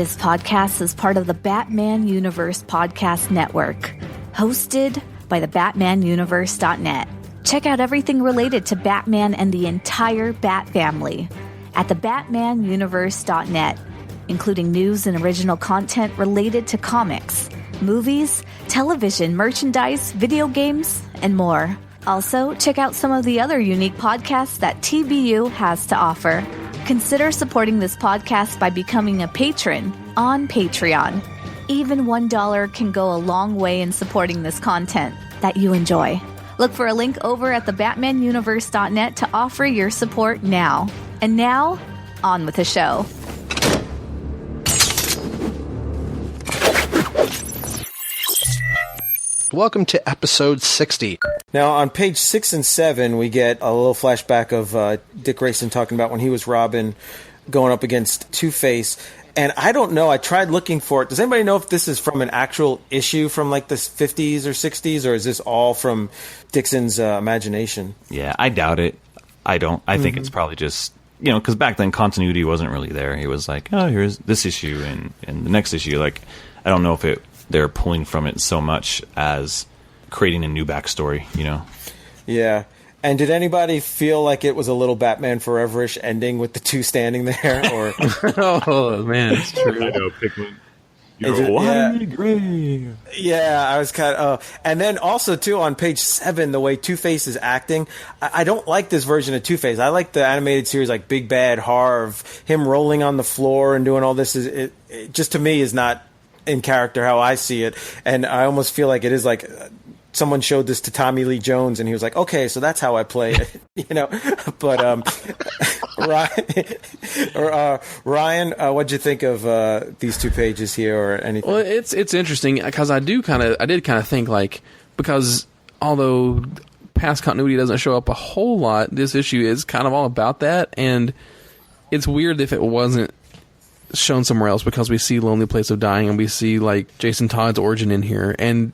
This podcast is part of the Batman Universe Podcast Network, hosted by the BatmanUniverse.net. Check out everything related to Batman and the entire Bat family at the BatmanUniverse.net, including news and original content related to comics, movies, television, merchandise, video games, and more. Also, check out some of the other unique podcasts that TBU has to offer. Consider supporting this podcast by becoming a patron on Patreon. Even $1 can go a long way in supporting this content that you enjoy. Look for a link over at the BatmanUniverse.net to offer your support now. And now, on with the show. Welcome to episode 60. Now, on page 6 and 7, we get a little flashback of Dick Grayson talking about when he was Robin going up against Two-Face. And I don't know, I tried looking for it. Does anybody know if this is from an actual issue from like the 50s or 60s, or is this all from Dixon's imagination? Yeah, I doubt it. I don't. I think it's probably just, because back then continuity wasn't really there. He was like, oh, here's this issue and the next issue. Like, I don't know if they're pulling from it so much as creating a new backstory, Yeah. And did anybody feel like it was a little Batman Forever-ish ending with the two standing there? Or oh, man, it's true. I know, Pikmin. Yeah. Gray. Yeah, I was kind of... and then also, too, on page 7, the way Two-Face is acting, I don't like this version of Two-Face. I like the animated series like Big Bad Harv. Him rolling on the floor and doing all this, it just to me is not in character how I see it. And I almost feel like it is like... someone showed this to Tommy Lee Jones, and he was like, "Okay, so that's how I play it," But Ryan, what'd you think of these 2 pages here, or anything? Well, it's interesting because I did kind of think, like, because although past continuity doesn't show up a whole lot, this issue is kind of all about that, and it's weird if it wasn't shown somewhere else, because we see Lonely Place of Dying and we see like Jason Todd's origin in here, and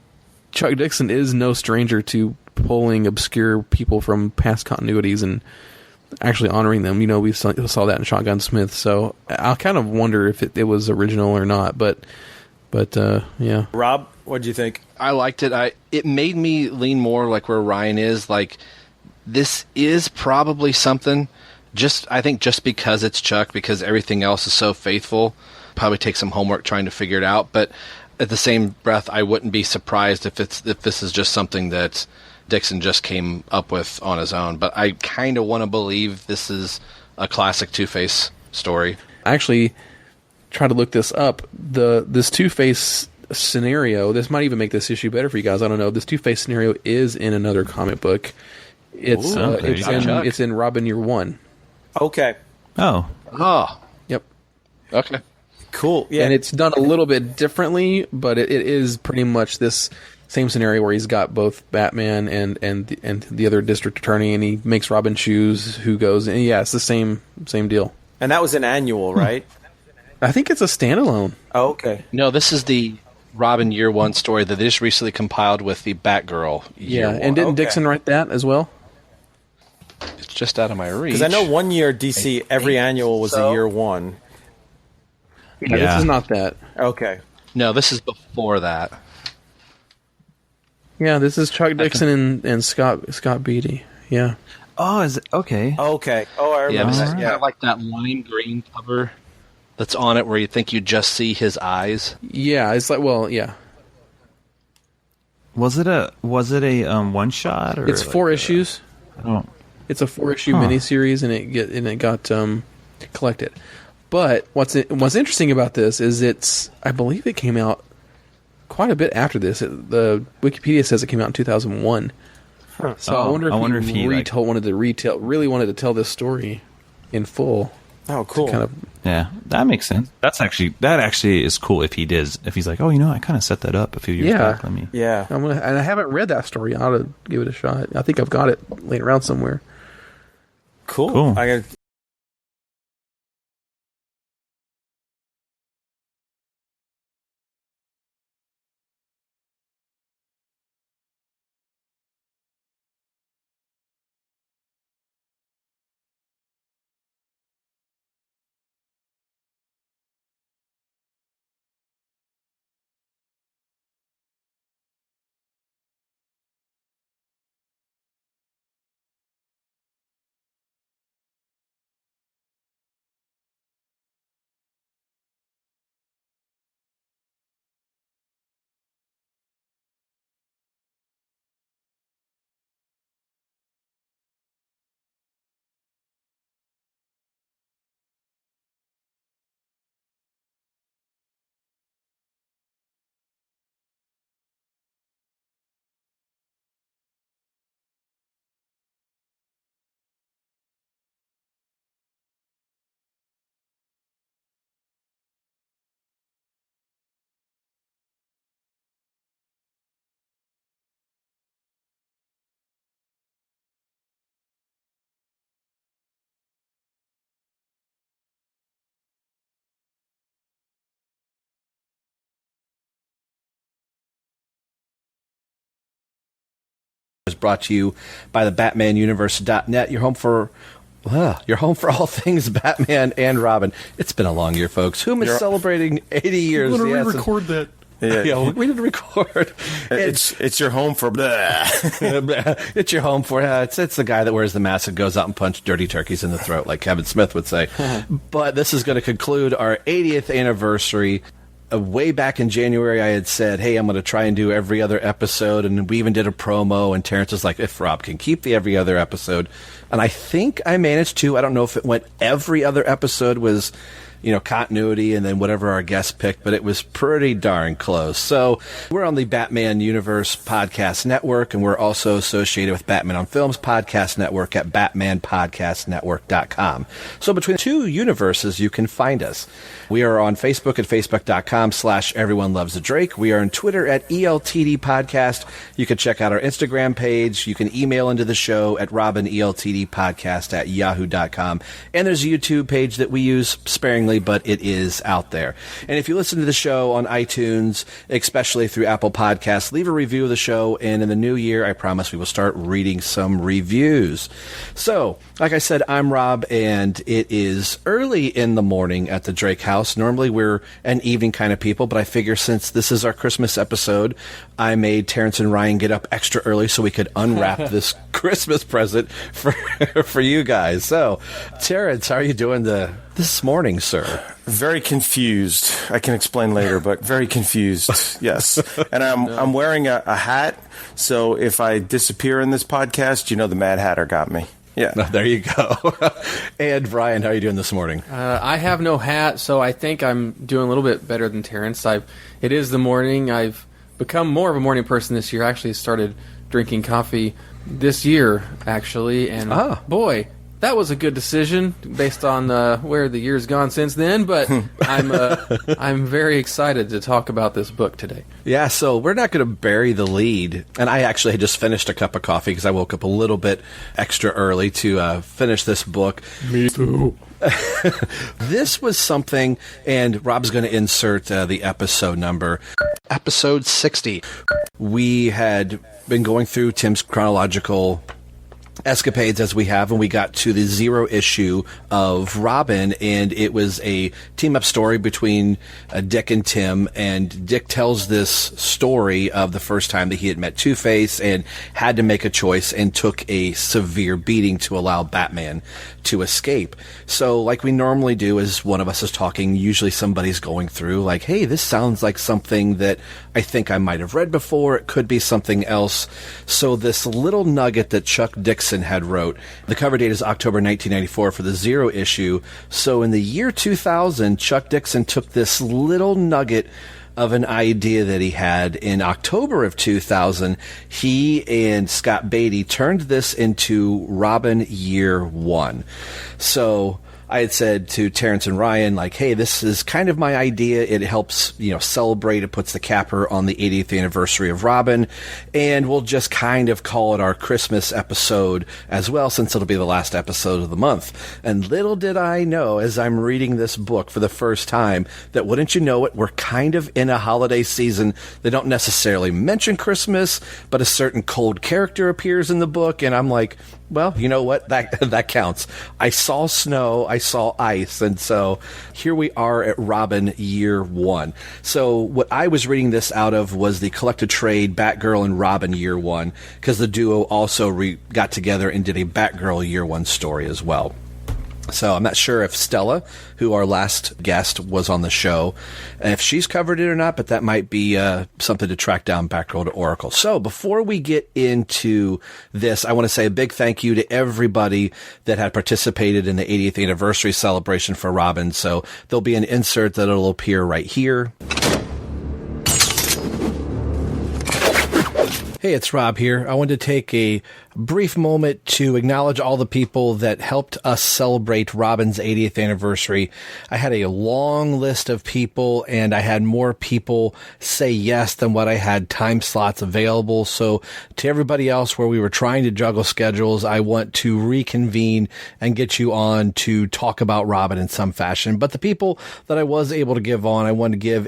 Chuck Dixon is no stranger to pulling obscure people from past continuities and actually honoring them. We saw that in Shotgun Smith, so I kind of wonder if it was original or not. But yeah. Rob, what do you think? I liked it. It made me lean more like where Ryan is. Like, this is probably something. I think just because it's Chuck, because everything else is so faithful, probably take some homework trying to figure it out. But at the same breath, I wouldn't be surprised if this is just something that Dixon just came up with on his own. But I kind of want to believe this is a classic Two-Face story. I actually tried to look this up. This Two-Face scenario, this might even make this issue better for you guys. I don't know. This Two-Face scenario is in another comic book. It's in Robin Year One. Okay. Oh. Yep. Okay. Cool. Yeah. And it's done a little bit differently, but it is pretty much this same scenario where he's got both Batman and the other district attorney, and he makes Robin choose who goes. And yeah, it's the same deal. And that was an annual, right? I think it's a standalone. Oh, okay. No, this is the Robin Year One story that they just recently compiled with the Batgirl Year One. And didn't Dixon write that as well? It's just out of my reach. Because I know one year DC, every annual was a Year One. Yeah, this is not that. Okay. No, this is before that. Yeah, this is Chuck Dixon and Scott Beatty. Yeah. Oh, is it? Okay. Okay. Oh, I remember that. Yeah, like that lime green cover that's on it where you think you just see his eyes. Yeah, it's like, well, yeah. Was it a one shot, or it's 4 issues. Oh. It's a 4-issue miniseries, and it got collected. But what's interesting about this is I believe it came out quite a bit after this. The Wikipedia says it came out in 2001. So I wonder if he really wanted to tell this story in full. Oh, cool. Yeah, that makes sense. That actually is cool if he's like, oh, I kind of set that up a few years back. Yeah. And I haven't read that story. I ought to give it a shot. I think I've got it laying around somewhere. Cool. brought to you by the BatmanUniverse.net. Your home for all things Batman and Robin. It's been a long year, folks. Whom is celebrating 80 years? I'm going to re-record that. Yeah, we didn't record. It's your home for blah. It's your home for it's the guy that wears the mask and goes out and punches dirty turkeys in the throat, like Kevin Smith would say. But this is going to conclude our 80th anniversary. Way back in January, I had said, hey, I'm going to try and do every other episode, and we even did a promo, and Terence was like, if Rob can keep the every other episode. And I think I managed to. I don't know if it went every other episode was, continuity and then whatever our guest picked, but it was pretty darn close. So we're on the Batman Universe Podcast Network, and we're also associated with Batman on Films Podcast Network at batmanpodcastnetwork.com. So between the two universes, you can find us. We are on Facebook at facebook.com/everyonelovesADrake. We are on Twitter at ELTD Podcast. You can check out our Instagram page. You can email into the show at robineltdpodcast@yahoo.com. And there's a YouTube page that we use sparingly, but it is out there. And if you listen to the show on iTunes, especially through Apple Podcasts, leave a review of the show. And in the new year, I promise we will start reading some reviews. So, like I said, I'm Rob, and it is early in the morning at the Drake house. Normally, we're an evening kind of people, but I figure since this is our Christmas episode, I made Terence and Ryan get up extra early so we could unwrap this Christmas present for you guys. So, Terence, how are you doing this morning, sir? Very confused. I can explain later, but very confused. Yes, and I'm wearing a hat. So if I disappear in this podcast, the Mad Hatter got me. Yeah, there you go. And Brian, how are you doing this morning? I have no hat, so I think I'm doing a little bit better than Terence. It is the morning. I've become more of a morning person this year. I actually started drinking coffee this year, actually, and boy, that was a good decision based on where the year's gone since then. But I'm very excited to talk about this book today. Yeah, so we're not going to bury the lead. And I actually had just finished a cup of coffee because I woke up a little bit extra early to finish this book. Me too. This was something, and Rob's going to insert the episode number. Episode 60. We had been going through Tim's chronological escapades as we have, and we got to the 0 issue of Robin, and it was a team-up story between Dick and Tim, and Dick tells this story of the first time that he had met Two-Face and had to make a choice and took a severe beating to allow Batman to escape. So like we normally do, as one of us is talking, usually somebody's going through like, hey, this sounds like something that I think I might have read before. It could be something else. So this little nugget that Chuck Dixon had wrote, the cover date is October 1994 for the 0 issue. So in the year 2000, Chuck Dixon took this little nugget of an idea that he had in October of 2000. He and Scott Beatty turned this into Robin Year 1. So I had said to Terence and Ryan, like, hey, this is kind of my idea. It helps, celebrate. It puts the capper on the 80th anniversary of Robin. And we'll just kind of call it our Christmas episode as well, since it'll be the last episode of the month. And little did I know, as I'm reading this book for the first time, that wouldn't you know it, we're kind of in a holiday season. They don't necessarily mention Christmas, but a certain cold character appears in the book. And I'm like, well, you know what? That counts. I saw snow, I saw ice, and so here we are at Robin Year 1. So what I was reading this out of was the collected trade Batgirl and Robin Year 1, because the duo also got together and did a Batgirl Year 1 story as well. So I'm not sure if Stella, who our last guest was on the show, if she's covered it or not, but that might be something to track down Batgirl to Oracle. So before we get into this, I want to say a big thank you to everybody that had participated in the 80th anniversary celebration for Robin. So there'll be an insert that'll appear right here. Hey, it's Rob here. I wanted to take a brief moment to acknowledge all the people that helped us celebrate Robin's 80th anniversary. I had a long list of people, and I had more people say yes than what I had time slots available. So to everybody else where we were trying to juggle schedules, I want to reconvene and get you on to talk about Robin in some fashion. But the people that I was able to give on, I want to give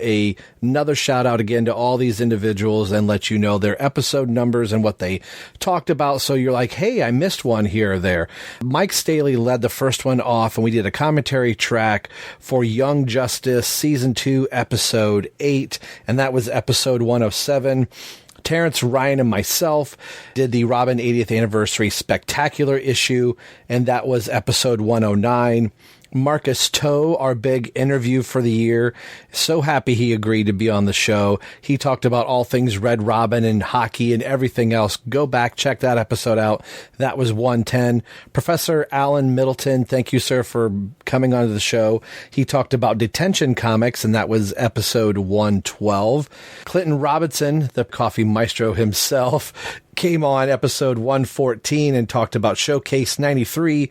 another shout out again to all these individuals and let you know their episode numbers and what they talked about. So you're like, hey, I missed one here or there. Mike Staley led the first one off, and we did a commentary track for Young Justice Season 2, Episode 8, and that was Episode 107. Terence, Ryan, and myself did the Robin 80th Anniversary Spectacular issue, and that was Episode 109. Marcus Toe, our big interview for the year. So happy he agreed to be on the show. He talked about all things Red Robin and hockey and everything else. Go back, check that episode out. That was 110. Professor Alan Middleton, thank you, sir, for coming onto the show. He talked about Detention Comics, and that was episode 112. Clinton Robinson, the coffee maestro himself, came on episode 114 and talked about Showcase 93.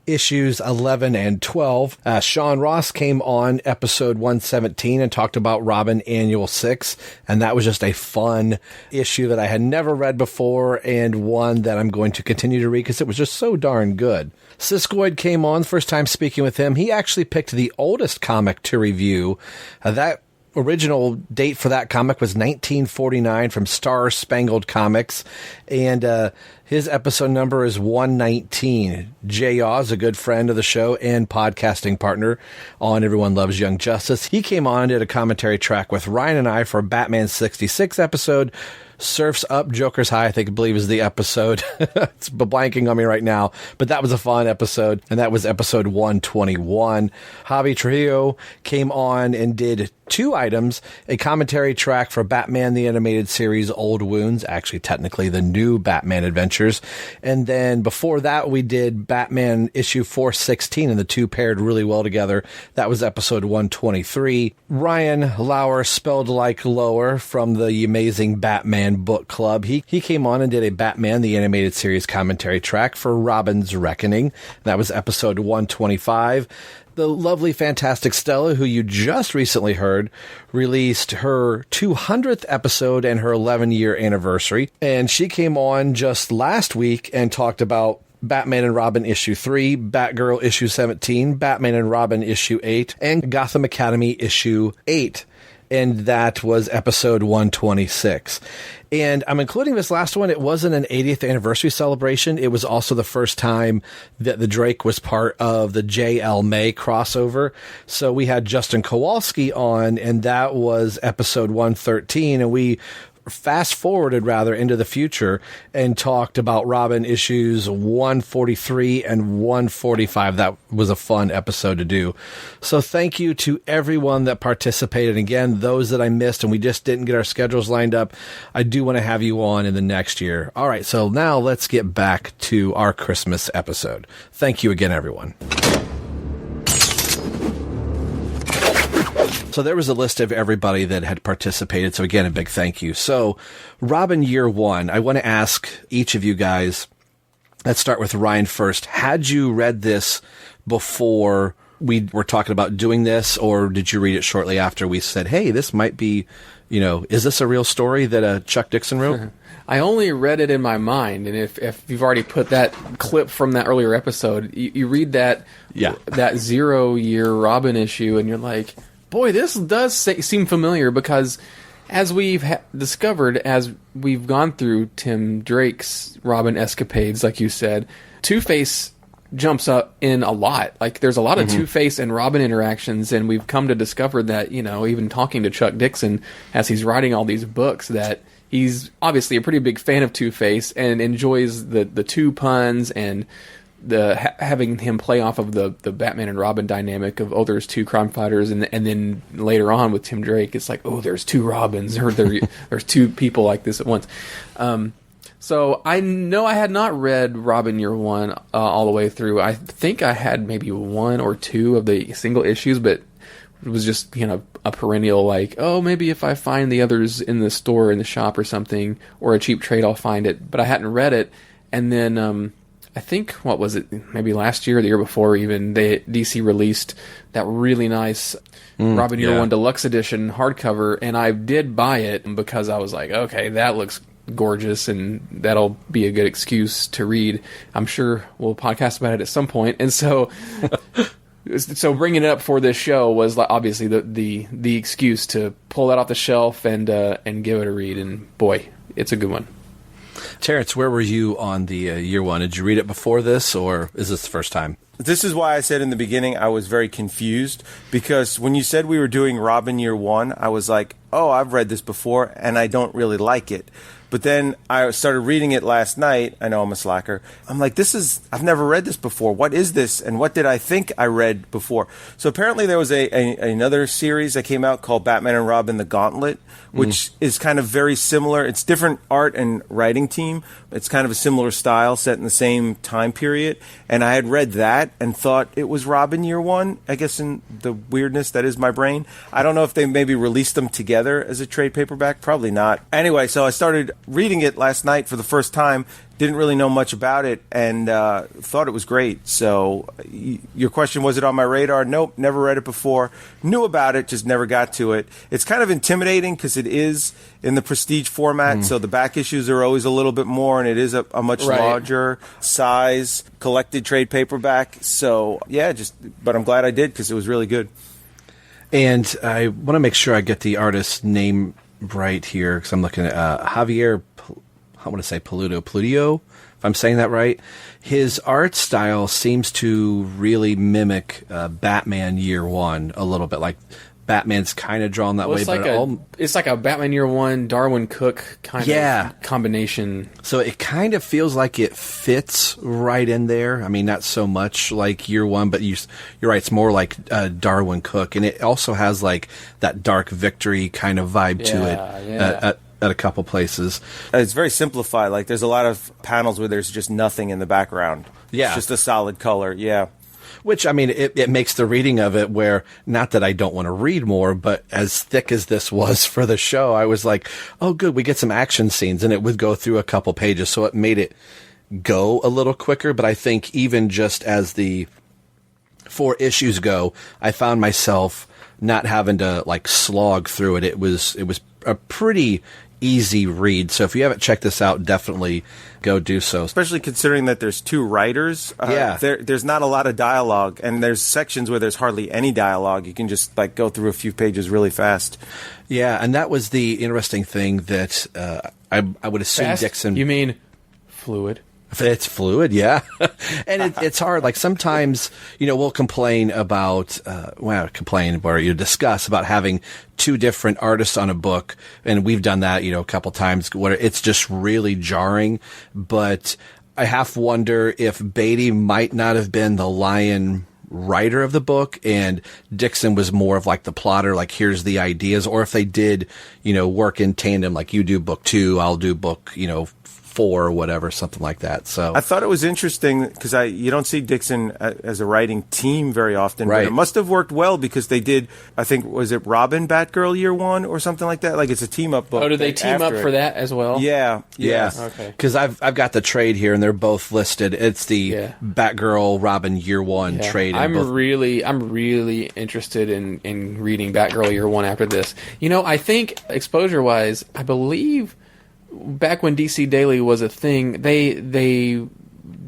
Issues 11 and 12. Sean Ross came on episode 117 and talked about Robin Annual 6, and that was just a fun issue that I had never read before, and one that I'm going to continue to read because it was just so darn good. Siskoid came on, first time speaking with him. He actually picked the oldest comic to review. That original date for that comic was 1949 from Star Spangled Comics, and his episode number is 119. Jay Oz, a good friend of the show and podcasting partner on Everyone Loves Young Justice. He came on and did a commentary track with Ryan and I for Batman 66 episode. Surf's Up, Joker's High, I believe is the episode. It's blanking on me right now, but that was a fun episode, and that was episode 121. Javi Trujillo came on and did two items, a commentary track for Batman the Animated Series Old Wounds, actually technically the new Batman Adventures, and then before that we did Batman issue 416, and the two paired really well together. That was episode 123. Ryan Lauer, spelled like lower, from the amazing Batman Book Club. He came on and did a Batman the Animated Series commentary track for Robin's Reckoning. That was episode 125. The lovely, fantastic Stella, who you just recently heard, released her 200th episode and her 11-year anniversary. And she came on just last week and talked about Batman and Robin issue 3, Batgirl issue 17, Batman and Robin issue 8, and Gotham Academy issue 8. And that was episode 126. And I'm including this last one. It wasn't an 80th anniversary celebration. It was also the first time that the Drake was part of the J.L. May crossover. So we had Justin Kowalski on, and that was episode 113. And we fast forwarded rather into the future and talked about Robin issues 143 and 145. That was a fun episode to do. So thank you to everyone that participated. Again, those that I missed and we just didn't get our schedules lined up, I do want to have you on in the next year. All right, so now let's get back to our Christmas episode. Thank you again, everyone. So there was a list of everybody that had participated. So again, a big thank you. So Robin year one, I want to ask each of you guys, let's start with Ryan first. Had you read this before we were talking about doing this, or did you read it shortly after we said, hey, this might be, is this a real story that Chuck Dixon wrote? I only read it in my mind, and if you've already put that clip from that earlier episode, you read that 0-year Robin issue, and you're like, boy, this does seem familiar, because as we've discovered, as we've gone through Tim Drake's Robin escapades, like you said, Two-Face jumps up in a lot. Like, there's a lot of Two-Face and Robin interactions, and we've come to discover that, even talking to Chuck Dixon as he's writing all these books, that he's obviously a pretty big fan of Two-Face and enjoys the two puns and the having him play off of the Batman and Robin dynamic of, there's two crime fighters, and then later on with Tim Drake, it's like, there's two Robins, or there's two people like this at once. So I know I had not read Robin Year One all the way through. I think I had maybe one or two of the single issues, but it was just a perennial like, maybe if I find the others in the store, in the shop or something, or a cheap trade, I'll find it. But I hadn't read it. And then I think, what was it, maybe last year or the year before even, DC released that really nice Robin Year One Deluxe Edition hardcover, and I did buy it because I was like, okay, that looks gorgeous, and that'll be a good excuse to read. I'm sure we'll podcast about it at some point, and so so bringing it up for this show was like obviously the excuse to pull that off the shelf and give it a read, and boy, it's a good one. Terence, where were you on the year one? Did you read it before this, or is this the first time? This is why I said in the beginning I was very confused, because when you said we were doing Robin Year One, I was like, oh, I've read this before, and I don't really like it. But then I started reading it last night. I know I'm a slacker. I'm like, I've never read this before. What is this? And what did I think I read before? So apparently there was another series that came out called Batman and Robin, The Gauntlet, which is kind of very similar. It's different art and writing team. It's kind of a similar style set in the same time period. And I had read that and thought it was Robin Year One, I guess, in the weirdness that is my brain. I don't know if they maybe released them together as a trade paperback. Probably not. Anyway, so I started reading it last night for the first time. Didn't really know much about it, and thought it was great. So your question, was it on my radar? Nope, never read it before. Knew about it, just never got to it. It's kind of intimidating because it is in the prestige format, so the back issues are always a little bit more, and it is a much larger size collected trade paperback. So yeah, but I'm glad I did because it was really good. And I want to make sure I get the artist's name right here, because I'm looking at Javier, I want to say Pludio, if I'm saying that right. His art style seems to really mimic Batman Year One a little bit. Like Batman's kind of drawn that way, it's like a Batman Year One, Darwin Cook kind of combination. So it kind of feels like it fits right in there. I mean, not so much like Year One, but you're right. It's more like Darwin Cook, and it also has like that Dark Victory kind of vibe to it. At a couple places. It's very simplified. Like, there's a lot of panels where there's just nothing in the background. Yeah. It's just a solid color. Yeah. Which, I mean, it makes the reading of it where, not that I don't want to read more, but as thick as this was for the show, I was like, oh, good, we get some action scenes, and it would go through a couple pages, so it made it go a little quicker. But I think even just as the 4 issues go, I found myself not having to, like, slog through it. It was a pretty easy read. So if you haven't checked this out, definitely go do so. Especially considering that there's 2 writers. There's not a lot of dialogue, and there's sections where there's hardly any dialogue. You can just like go through a few pages really fast. Yeah, and that was the interesting thing that I would assume fast? Dixon... You mean fluid? It's fluid, yeah. And it's hard. Like, sometimes, we'll complain about, discuss about having 2 different artists on a book. And we've done that, a couple times where it's just really jarring. But I half wonder if Beatty might not have been the lion writer of the book and Dixon was more of like the plotter, like here's the ideas, or if they did, work in tandem, like you do book 2, I'll do book, 4 or whatever, something like that. So I thought it was interesting because you don't see Dixon as a writing team very often, right? But it must have worked well because they did. I think, was it Robin Batgirl Year One or something like that? Like, it's a team up book. Oh, did they team up for that as well? Yeah. Okay. Because I've got the trade here and they're both listed. It's the Batgirl Robin Year One trade. I'm really interested in reading Batgirl Year One after this. I think exposure wise, I believe, back when DC Daily was a thing, they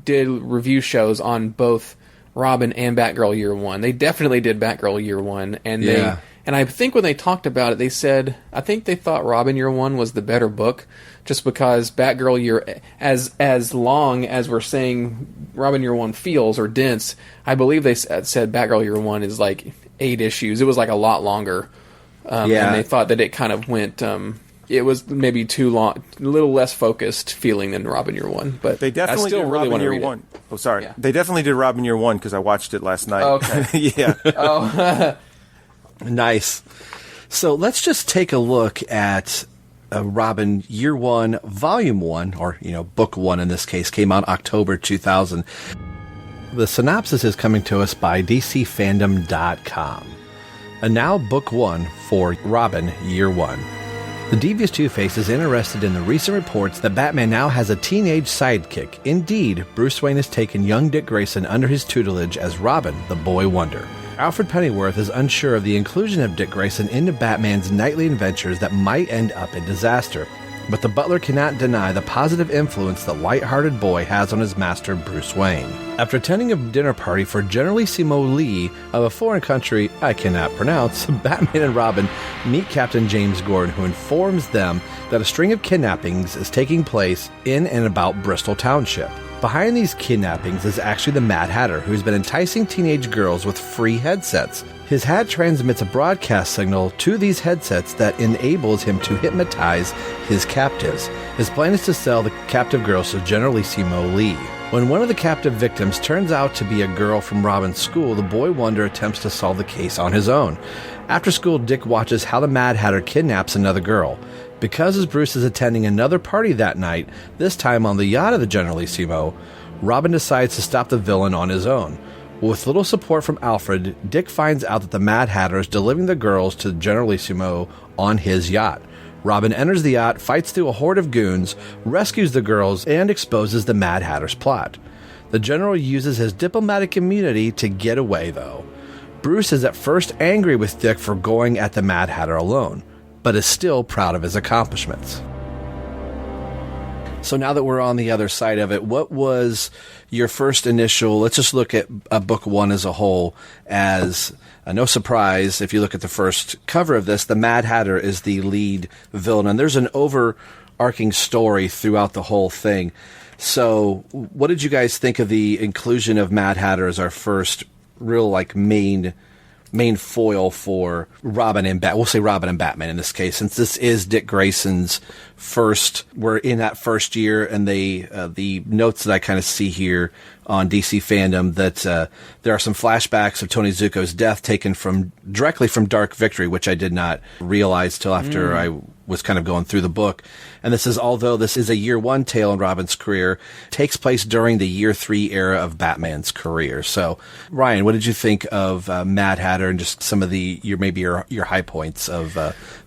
did review shows on both Robin and Batgirl Year One. They definitely did Batgirl Year One, and I think when they talked about it, they said I think they thought Robin Year One was the better book, just because Batgirl Year, as long as we're saying Robin Year One feels or dense, I believe they said Batgirl Year One is like 8 issues. It was like a lot longer, and they thought that it kind of went. It was maybe too long, a little less focused feeling than Robin Year One, but they definitely I still did really Robin want to Year read One. it. Oh, sorry, Yeah. They definitely did Robin Year One because I watched it last night. Okay, yeah. Oh, Nice. So let's just take a look at Robin Year One, Volume 1, or Book 1 in this case, came out October 2000. The synopsis is coming to us by DCFandom.com. And now Book 1 for Robin Year One. The devious Two-Face is interested in the recent reports that Batman now has a teenage sidekick. Indeed, Bruce Wayne has taken young Dick Grayson under his tutelage as Robin, the Boy Wonder. Alfred Pennyworth is unsure of the inclusion of Dick Grayson into Batman's nightly adventures that might end up in disaster, but the butler cannot deny the positive influence the light-hearted boy has on his master, Bruce Wayne. After attending a dinner party for Generalissimo Lee of a foreign country I cannot pronounce, Batman and Robin meet Captain James Gordon, who informs them that a string of kidnappings is taking place in and about Bristol Township. Behind these kidnappings is actually the Mad Hatter, who's been enticing teenage girls with free headsets. His hat transmits a broadcast signal to these headsets that enables him to hypnotize his captives. His plan is to sell the captive girls to Generalissimo Lee. When one of the captive victims turns out to be a girl from Robin's school, the Boy Wonder attempts to solve the case on his own. After school, Dick watches how the Mad Hatter kidnaps another girl. Because as Bruce is attending another party that night, this time on the yacht of the Generalissimo, Robin decides to stop the villain on his own. With little support from Alfred, Dick finds out that the Mad Hatter is delivering the girls to Generalissimo on his yacht. Robin enters the yacht, fights through a horde of goons, rescues the girls, and exposes the Mad Hatter's plot. The General uses his diplomatic immunity to get away, though. Bruce is at first angry with Dick for going at the Mad Hatter alone, but is still proud of his accomplishments. So now that we're on the other side of it, what was your first initial, let's just look at book one as a whole, as no surprise, if you look at the first cover of this, the Mad Hatter is the lead villain, and there's an overarching story throughout the whole thing. So what did you guys think of the inclusion of Mad Hatter as our first real, like, main foil for Robin and We'll say Robin and Batman in this case, since this is Dick Grayson's first. We're in that first year, and the notes that I kind of see here on DC Fandom that there are some flashbacks of Tony Zuko's death taken directly from Dark Victory, which I did not realize till after I was kind of going through the book. And this is, although this is a year one tale in Robin's career, takes place during the year 3 era of Batman's career. So, Ryan, what did you think of Mad Hatter and just some of your high points of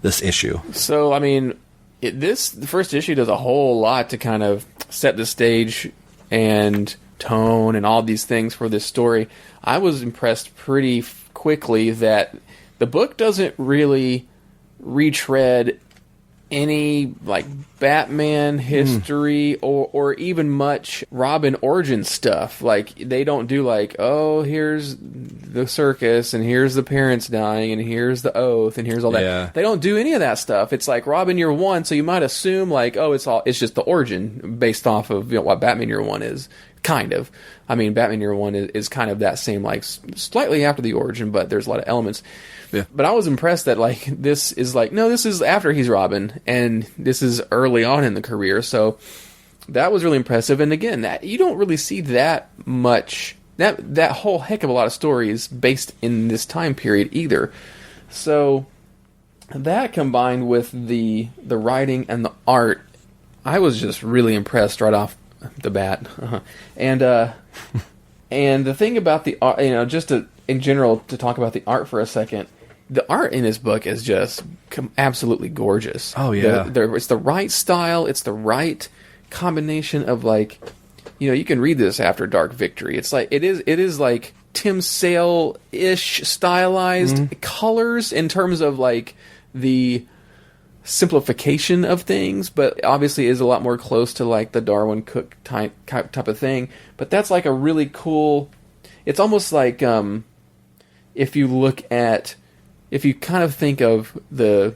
this issue? So, I mean, the first issue does a whole lot to kind of set the stage and tone and all these things for this story. I was impressed pretty quickly that the book doesn't really retread any like Batman history or even much Robin origin stuff. Like, they don't do like, oh, here's the circus and here's the parents dying and here's the oath and here's all that. Yeah. They don't do any of that stuff. It's like Robin year one, so you might assume like, oh, it's just the origin based off of what Batman year one is. Kind of. I mean, Batman year one is kind of that same, like, slightly after the origin, but there's a lot of elements. Yeah. But I was impressed that, like, this is like, no, this is after he's Robin, and this is early on in the career, so that was really impressive. And again, that you don't really see that much, that whole heck of a lot of stories based in this time period either. So that combined with the writing and the art, I was just really impressed right off the bat. And the thing about the art, just in general, to talk about the art for a second, the art in this book is just absolutely gorgeous. Oh yeah, it's the right style, it's the right combination of, like, you can read this after Dark Victory. It's like it is like Tim Sale-ish stylized colors in terms of, like, the simplification of things, but obviously is a lot more close to, like, the Darwin Cook type of thing. But that's like a really cool. It's almost like if you kind of think of the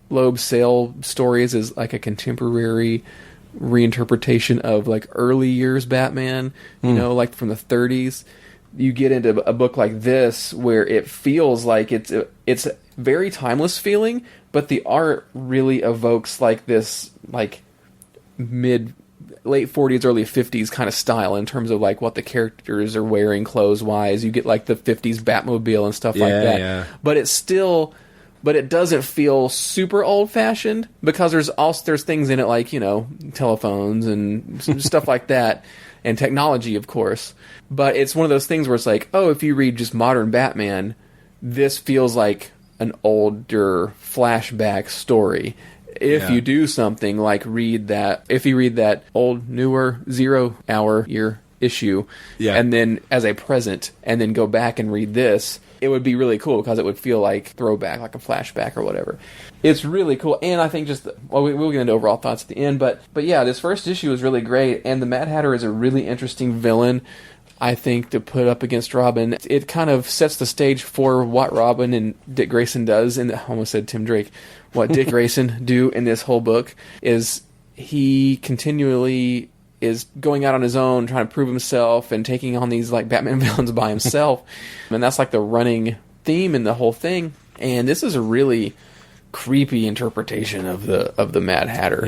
Loeb Sale stories as like a contemporary reinterpretation of, like, early years Batman, like from the 30s. You get into a book like this where it feels like it's very timeless feeling, but the art really evokes, like, this, like, late 40s, early 50s kind of style in terms of, like, what the characters are wearing clothes-wise. You get, like, the 50s Batmobile and stuff like that. Yeah. But it doesn't feel super old-fashioned, because there's things in it like, telephones and stuff like that, and technology, of course. But it's one of those things where it's like, oh, if you read just modern Batman, this feels like an older flashback story. if you do something like if you read that old, newer 0 hour year issue, and then as a present, and then go back and read this, it would be really cool because it would feel like throwback, like a flashback or whatever. It's really cool, and I think we'll get into overall thoughts at the end, but yeah, this first issue is really great, and the Mad Hatter is a really interesting villain, I think, to put up against Robin. It kind of sets the stage for what Robin and Dick Grayson does, and I almost said Tim Drake. What Dick Grayson do in this whole book is he continually is going out on his own, trying to prove himself, and taking on these like Batman villains by himself, and that's like the running theme in the whole thing. And this is a really creepy interpretation of the Mad Hatter,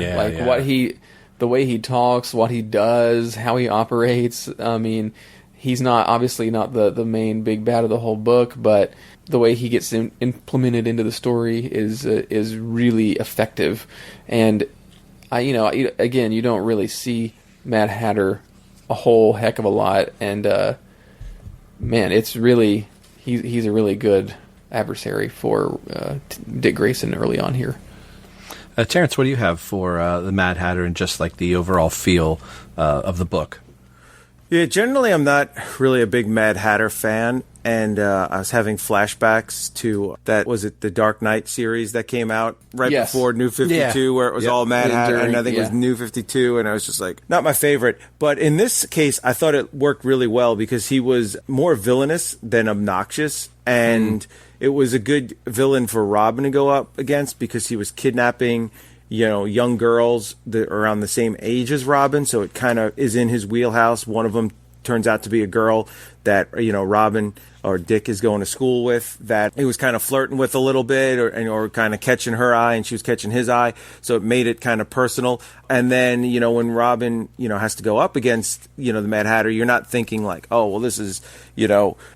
the way he talks, what he does, how he operates. I mean, he's obviously not the main big bad of the whole book, but the way he gets implemented into the story is really effective. And again, you don't really see Mad Hatter a whole heck of a lot, and man, it's really he's a really good adversary for Dick Grayson early on here. Terence, what do you have for the Mad Hatter and just like the overall feel of the book? Yeah, generally I'm not really a big Mad Hatter fan, and I was having flashbacks to the Dark Knight series that came out before New 52, where it was all Mad Hatter, and I think it was New 52, and I was just like, not my favorite. But in this case, I thought it worked really well because he was more villainous than obnoxious, and it was a good villain for Robin to go up against because he was kidnapping young girls that are around the same age as Robin, so it kind of is in his wheelhouse. One of them turns out to be a girl that Robin or Dick is going to school with, that he was kind of flirting with a little bit, or kind of catching her eye, and she was catching his eye, so it made it kind of personal. And then when Robin has to go up against the Mad Hatter, you're not thinking like, oh well, this is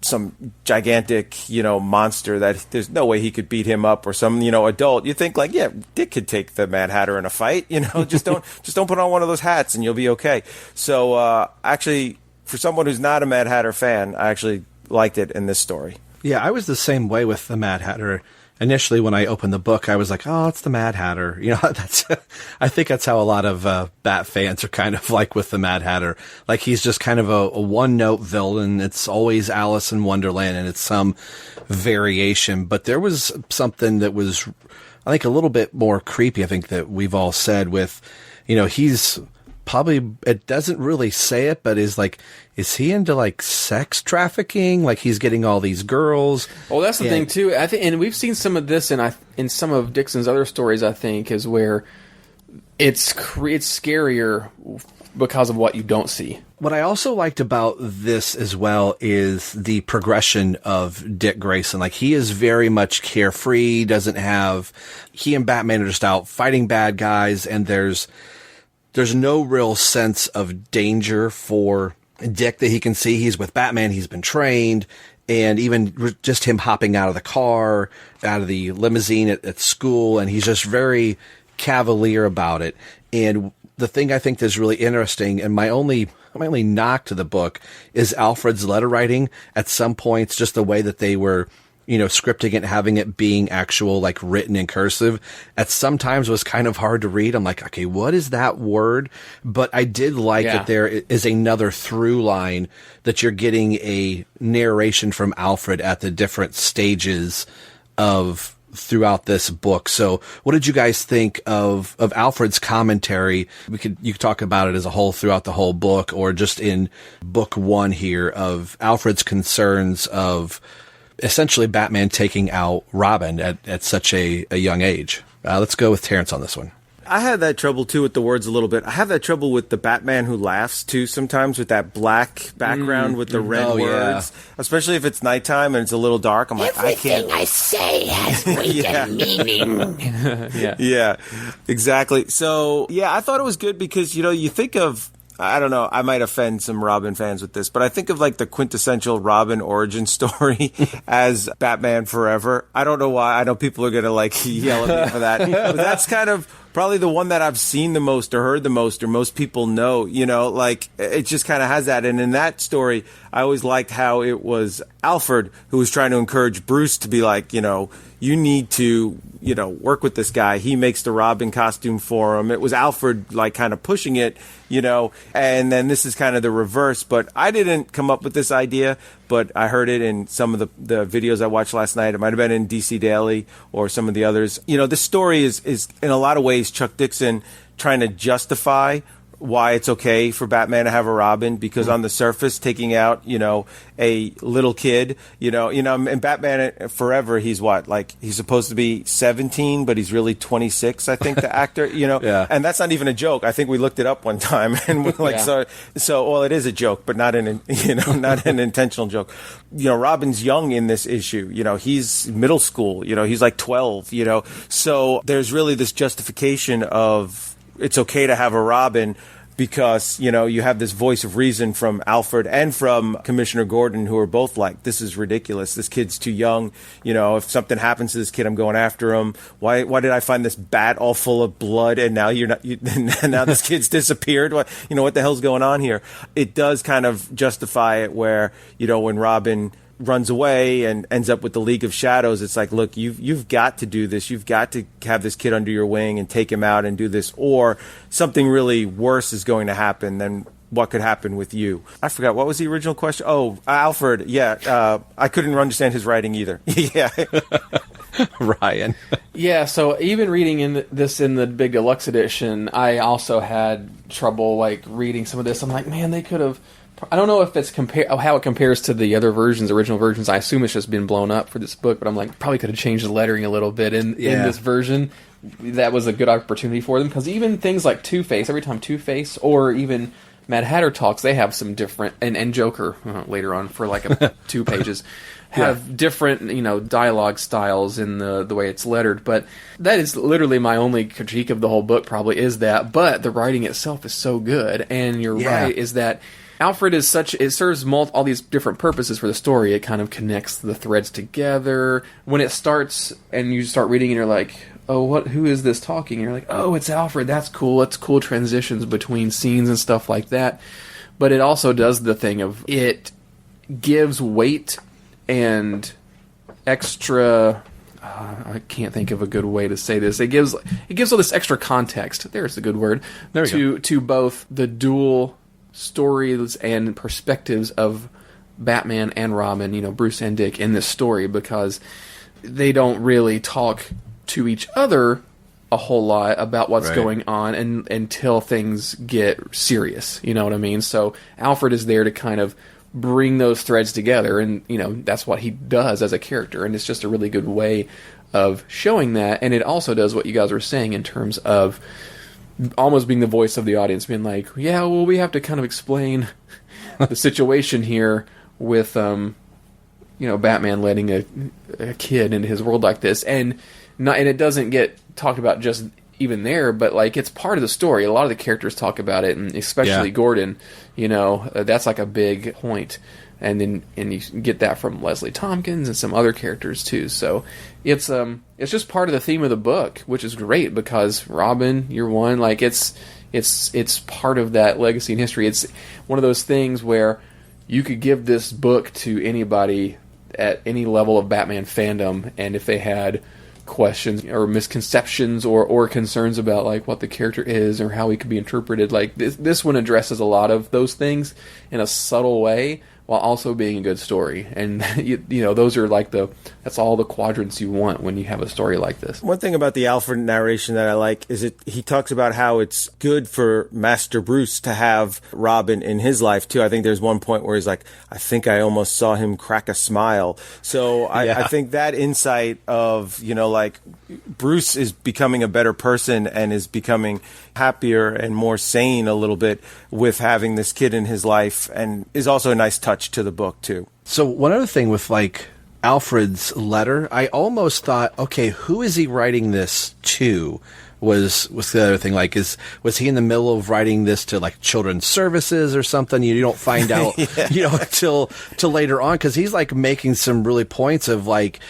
some gigantic monster that there's no way he could beat him up, or some adult. You think like, yeah, Dick could take the Mad Hatter in a fight. Just don't put on one of those hats and you'll be okay. So actually, for someone who's not a Mad Hatter fan, I actually liked it in this story. Yeah, I was the same way with the Mad Hatter. Initially, when I opened the book, I was like, oh, it's the Mad Hatter. I think that's how a lot of Bat fans are kind of like with the Mad Hatter. Like, he's just kind of a one-note villain. It's always Alice in Wonderland, and it's some variation. But there was something that was, I think, a little bit more creepy, I think, that we've all said with, he's probably, it doesn't really say it, but is he into like sex trafficking? Like, he's getting all these girls. Well, that's the thing too. I think, and we've seen some of this in some of Dixon's other stories, I think, is where it's scarier because of what you don't see. What I also liked about this as well is the progression of Dick Grayson. Like, he is very much carefree, he and Batman are just out fighting bad guys, and there's no real sense of danger for Dick that he can see. He's with Batman. He's been trained. And even just him hopping out of the car, out of the limousine at school, and he's just very cavalier about it. And the thing I think that's really interesting, and my only knock to the book, is Alfred's letter writing. At some points, just the way that they were scripting it and having it being actual, like, written in cursive, at some times was kind of hard to read. I'm like, okay, what is that word? But I did like that there is another through line, that you're getting a narration from Alfred at the different stages throughout this book. So what did you guys think of Alfred's commentary? You could talk about it as a whole throughout the whole book, or just in book one here, of Alfred's concerns of essentially Batman taking out Robin at such a young age. Let's go with Terence on this one. I had that trouble too with the words a little bit. I have that trouble with the Batman who laughs too sometimes, with that black background with the red words, especially if it's nighttime and it's a little dark. I'm like, everything I say has weight and meaning. Yeah, exactly. So I thought it was good because you think of, I don't know, I might offend some Robin fans with this, but I think of like the quintessential Robin origin story as Batman Forever. I don't know why. I know people are going to like yell at me for that. But that's kind of probably the one that I've seen the most or heard the most or most people know, like it just kind of has that. And in that story, I always liked how it was Alfred who was trying to encourage Bruce to be like, you need to, work with this guy. He makes the Robin costume for him. It was Alfred like kind of pushing it, and then this is kind of the reverse. But I didn't come up with this idea, but I heard it in some of the videos I watched last night. It might have been in DC Daily or some of the others. This story is in a lot of ways Chuck Dixon trying to justify why it's okay for Batman to have a Robin, because on the surface, taking out, a little kid, in Batman Forever, he's what? Like, he's supposed to be 17, but he's really 26, I think, the actor, Yeah. And that's not even a joke. I think we looked it up one time, and we're like, well, it is a joke, but not not an intentional joke. Robin's young in this issue, he's middle school, he's like 12, so there's really this justification of, it's okay to have a Robin because, you have this voice of reason from Alfred and from Commissioner Gordon, who are both like, this is ridiculous. This kid's too young. If something happens to this kid, I'm going after him. Why did I find this bat all full of blood and now now this kid's disappeared? What the hell's going on here? It does kind of justify it where, when Robin runs away and ends up with the League of Shadows, it's like, look, you've got to do this. You've got to have this kid under your wing and take him out and do this, or something really worse is going to happen than what could happen with you. I forgot, what was the original question? Oh, Alfred. Yeah, I couldn't understand his writing either. Yeah. Ryan. Yeah, so even reading in the Big Deluxe edition, I also had trouble like reading some of this. I'm like, man, they could have. I don't know if it's how it compares to the other versions, original versions. I assume it's just been blown up for this book, but I'm like, probably could have changed the lettering a little bit in this version. That was a good opportunity for them, because even things like Two-Face, every time Two-Face or even Mad Hatter talks, they have some different, and Joker later on for like 2 pages, have different, dialogue styles in the way it's lettered. But that is literally my only critique of the whole book, probably, is that. But the writing itself is so good, and you're right, is that Alfred is it serves all these different purposes for the story. It kind of connects the threads together. When it starts and you start reading and you're like, oh, who is this talking? And you're like, oh, it's Alfred. That's cool. It's cool transitions between scenes and stuff like that. But it also does the thing of, it gives weight and extra... I can't think of a good way to say this. It gives all this extra context. There's the good word. To both the dual stories and perspectives of Batman and Robin, Bruce and Dick, in this story, because they don't really talk to each other a whole lot about what's going on until things get serious. You know what I mean? So Alfred is there to kind of bring those threads together, and that's what he does as a character, and it's just a really good way of showing that. And it also does what you guys were saying in terms of almost being the voice of the audience, being like, yeah, well, we have to kind of explain the situation here with Batman letting a kid into his world like this, and it doesn't get talked about just even there, but like, it's part of the story. A lot of the characters talk about it, and especially Gordon, that's like a big point. And then you get that from Leslie Tompkins and some other characters too. So it's just part of the theme of the book, which is great, because Robin, Year One, like it's part of that legacy and history. It's one of those things where you could give this book to anybody at any level of Batman fandom, and if they had questions or misconceptions or concerns about like what the character is or how he could be interpreted, like this one addresses a lot of those things in a subtle way, while also being a good story. And those are like that's all the quadrants you want when you have a story like this. One thing about the Alfred narration that I like is he talks about how it's good for Master Bruce to have Robin in his life too. I think there's one point where he's like, I think I almost saw him crack a smile. So I think that insight of, like, Bruce is becoming a better person and is becoming happier and more sane a little bit with having this kid in his life, and is also a nice touch to the book too. So one other thing with like Alfred's letter, I almost thought, okay, who is he writing this to? Was the other thing, like, was he in the middle of writing this to like children's services or something? You don't find out, till later on, because he's like making some really points of like,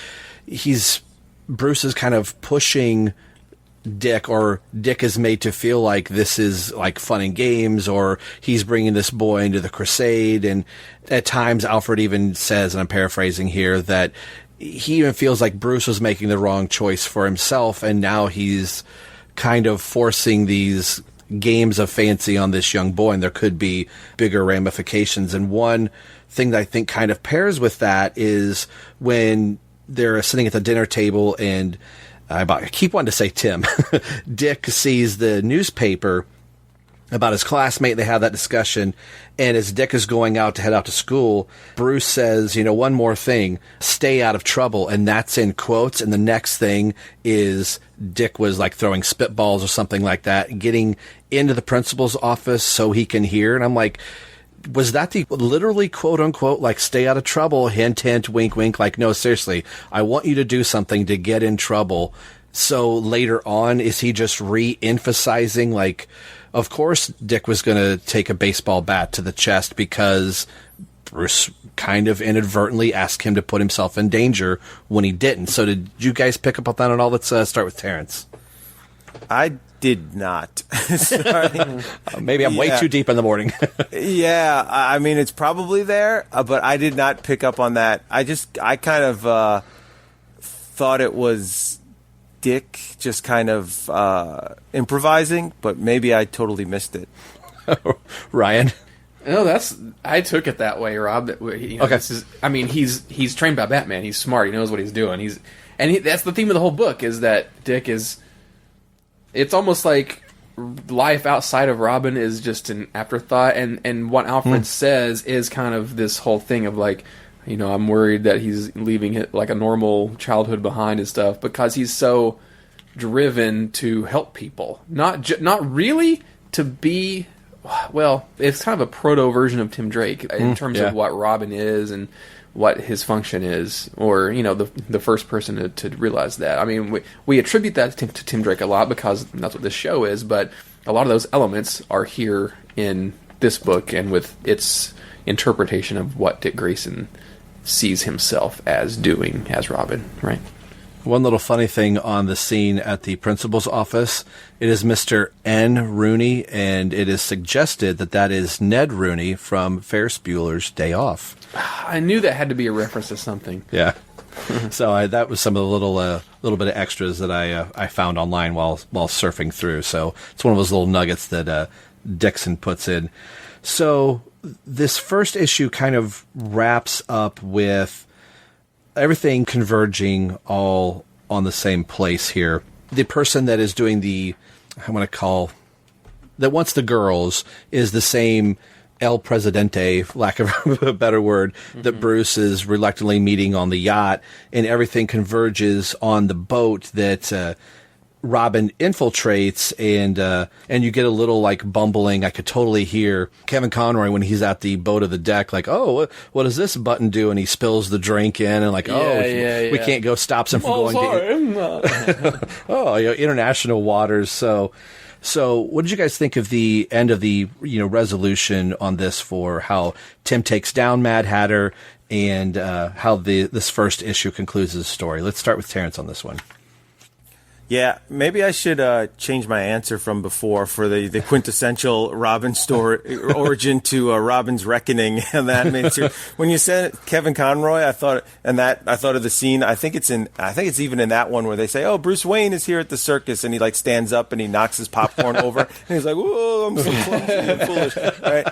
Bruce is kind of pushing Dick, or Dick is made to feel like this is like fun and games, or he's bringing this boy into the crusade. And at times Alfred even says, and I'm paraphrasing here, that he even feels like Bruce was making the wrong choice for himself, and now he's kind of forcing these games of fancy on this young boy, and there could be bigger ramifications. And one thing that I think kind of pairs with that is when they're sitting at the dinner table, and I keep wanting to say Tim. Dick sees the newspaper about his classmate. They have that discussion, and as Dick is going out to head out to school, Bruce says, one more thing, stay out of trouble, and that's in quotes. And the next thing is Dick was like throwing spitballs or something like that, getting into the principal's office so he can hear. And I'm like, was that the literally quote unquote like stay out of trouble, hint hint, wink wink? Like, no, seriously, I want you to do something to get in trouble. So later on, is he just re-emphasizing, like, of course Dick was going to take a baseball bat to the chest because Bruce kind of inadvertently asked him to put himself in danger when he didn't. So did you guys pick up on that at all? Let's start with Terence. I did not. Sorry. Maybe I'm way too deep in the morning. Yeah, I mean, it's probably there, but I did not pick up on that. I kind of thought it was Dick just kind of improvising, but maybe I totally missed it. Ryan? No, I took it that way, Rob. Okay. He's trained by Batman. He's smart. He knows what he's doing. That's the theme of the whole book, is that Dick is... It's almost like life outside of Robin is just an afterthought, and what Alfred says is kind of this whole thing of like, I'm worried that he's leaving it like a normal childhood behind and stuff, because he's so driven to help people, not really to be. Well, it's kind of a proto version of Tim Drake in terms of what Robin is and what his function is, or the first person to realize that. I mean, we attribute that to Tim Drake a lot because that's what this show is, but a lot of those elements are here in this book and with its interpretation of what Dick Grayson sees himself as doing as Robin, right? One little funny thing on the scene at the principal's office, it is Mr. N. Rooney, and it is suggested that is Ned Rooney from Ferris Bueller's Day Off. I knew that had to be a reference to something. Yeah. So that was some of the little bit of extras that I found online while surfing through. So it's one of those little nuggets that Dixon puts in. So this first issue kind of wraps up with everything converging all on the same place here. The person that is doing that wants the girls is the same El Presidente, lack of a better word, that Bruce is reluctantly meeting on the yacht, and everything converges on the boat that Robin infiltrates, and you get a little like bumbling. I could totally hear Kevin Conroy when he's at the boat of the deck, like, oh, what does this button do? And he spills the drink in, and like, we can't go, stops him from going to international waters. So what did you guys think of the end of the resolution on this, for how Tim takes down Mad Hatter, and how this first issue concludes the story? Let's start with Terence on this one. Yeah, maybe I should change my answer from before for the quintessential Robin story origin to Robin's Reckoning and the animated series. When you said Kevin Conroy, I thought of the scene. I think it's even in that one where they say, "Oh, Bruce Wayne is here at the circus," and he like stands up and he knocks his popcorn over, and he's like, "Whoa, I'm so clumsy and foolish," right?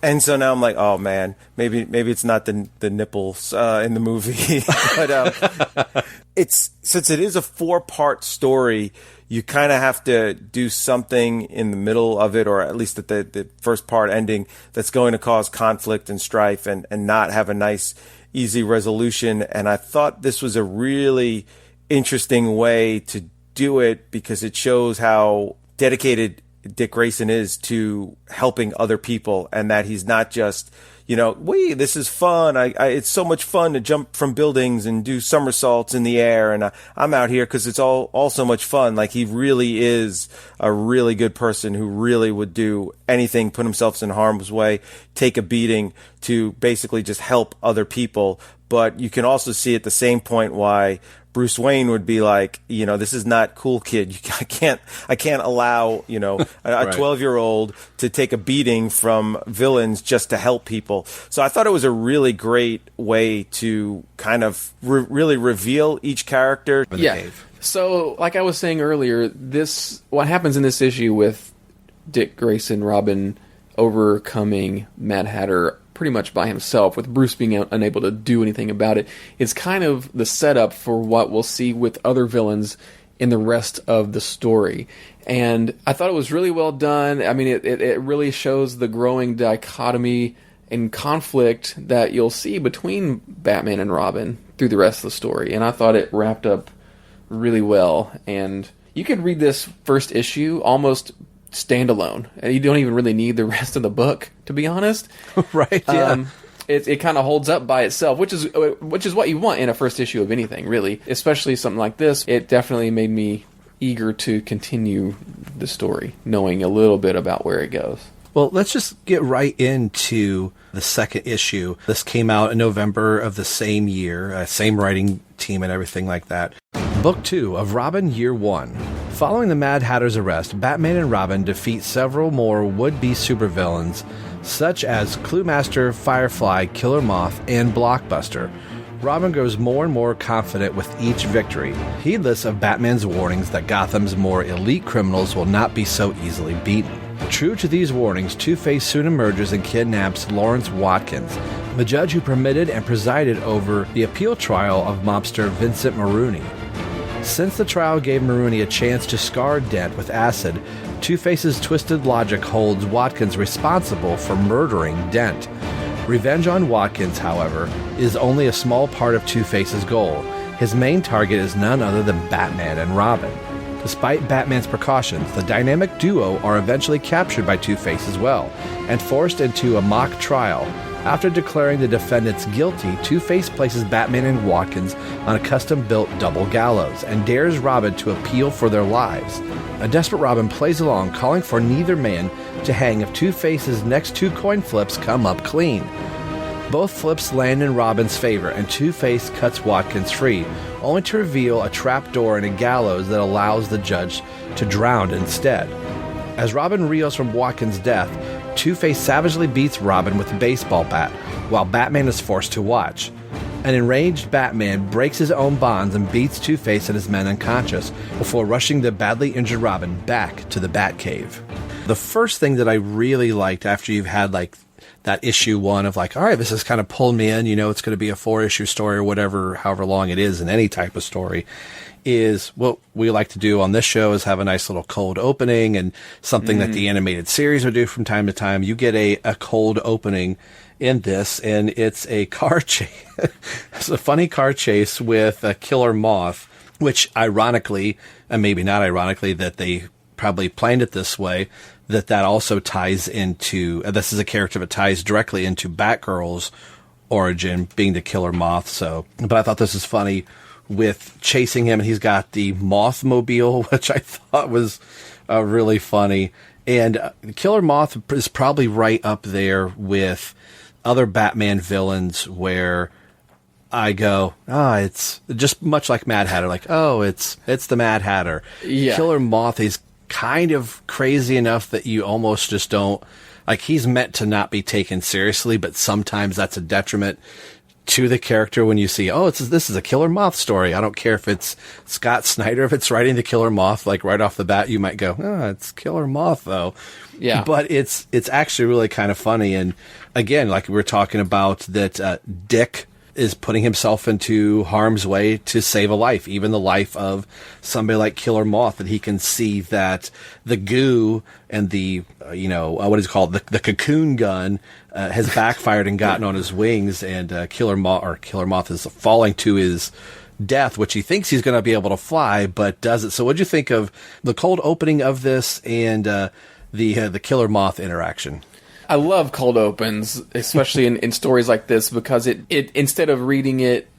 And so now I'm like, oh man, maybe it's not the nipples in the movie, but since it is a 4-part story, you kind of have to do something in the middle of it, or at least at the first part ending, that's going to cause conflict and strife and not have a nice, easy resolution. And I thought this was a really interesting way to do it, because it shows how dedicated Dick Grayson is to helping other people, and that he's not just, this is fun. It's so much fun to jump from buildings and do somersaults in the air, and I'm out here because it's all so much fun. Like, he really is a really good person who really would do anything, put himself in harm's way, take a beating to basically just help other people. but you can also see at the same point why Bruce Wayne would be like, this is not cool, kid. I can't allow, a 12-year-old to take a beating from villains just to help people. So I thought it was a really great way to kind of really reveal each character. Yeah. So, like I was saying earlier, what happens in this issue with Dick Grayson, Robin overcoming Mad Hatter pretty much by himself, with Bruce being unable to do anything about it, it's kind of the setup for what we'll see with other villains in the rest of the story. And I thought it was really well done. I mean, it really shows the growing dichotomy and conflict that you'll see between Batman and Robin through the rest of the story. And I thought it wrapped up really well. And you could read this first issue almost standalone, and you don't even really need the rest of the book, to be honest. Right? Yeah. It kind of holds up by itself, which is what you want in a first issue of anything, really. Especially something like this. It definitely made me eager to continue the story, knowing a little bit about where it goes. Well, let's just get right into the second issue. This came out in November of the same year, same writing team and everything like that. Book 2 of Robin Year 1. Following the Mad Hatter's arrest, Batman and Robin defeat several more would-be supervillains, such as Cluemaster, Firefly, Killer Moth, and Blockbuster. Robin grows more and more confident with each victory, heedless of Batman's warnings that Gotham's more elite criminals will not be so easily beaten. True to these warnings, Two-Face soon emerges and kidnaps Lawrence Watkins, the judge who permitted and presided over the appeal trial of mobster Vincent Maroney. Since the trial gave Maroney a chance to scar Dent with acid, Two-Face's twisted logic holds Watkins responsible for murdering Dent. Revenge on Watkins, however, is only a small part of Two-Face's goal. His main target is none other than Batman and Robin. Despite Batman's precautions, the dynamic duo are eventually captured by Two-Face as well, and forced into a mock trial. After declaring the defendants guilty, Two-Face places Batman and Watkins on a custom-built double gallows, and dares Robin to appeal for their lives. A desperate Robin plays along, calling for neither man to hang if Two-Face's next 2 coin flips come up clean. Both flips land in Robin's favor, and Two-Face cuts Watkins free, only to reveal a trapdoor in a gallows that allows the judge to drown instead. As Robin reels from Watkins' death, Two-Face savagely beats Robin with a baseball bat, while Batman is forced to watch. An enraged Batman breaks his own bonds and beats Two-Face and his men unconscious, before rushing the badly injured Robin back to the Batcave. The first thing that I really liked after you've had that issue 1 of all right, this has kind of pulled me in, it's going to be a 4-issue story or whatever, however long it is in any type of story, is what we like to do on this show is have a nice little cold opening and something that the animated series would do from time to time. You get a cold opening in this, and it's a car chase. It's a funny car chase with a Killer Moth, which ironically, and maybe not ironically, that they probably planned it this way, that also ties into, this is a character that ties directly into Batgirl's origin, being the Killer Moth. But I thought this was funny with chasing him, and he's got the Mothmobile, which I thought was really funny. And Killer Moth is probably right up there with other Batman villains where I go, it's just much like Mad Hatter, it's the Mad Hatter. Yeah. Killer Moth is kind of crazy enough that you almost just don't, he's meant to not be taken seriously, but sometimes that's a detriment to the character when you see, this is a Killer Moth story. I don't care if it's Scott Snyder, if it's writing the Killer Moth, right off the bat, you might go, it's Killer Moth though. Yeah. But it's actually really kind of funny. And again, like we were talking about, that Dick is putting himself into harm's way to save a life, even the life of somebody like Killer Moth, that he can see that the goo and the, what is it called, the cocoon gun has backfired and gotten on his wings, and Killer Moth is falling to his death, which he thinks he's going to be able to fly, but doesn't. So what'd you think of the cold opening of this and the Killer Moth interaction? I love cold opens, especially in stories like this, because it instead of reading it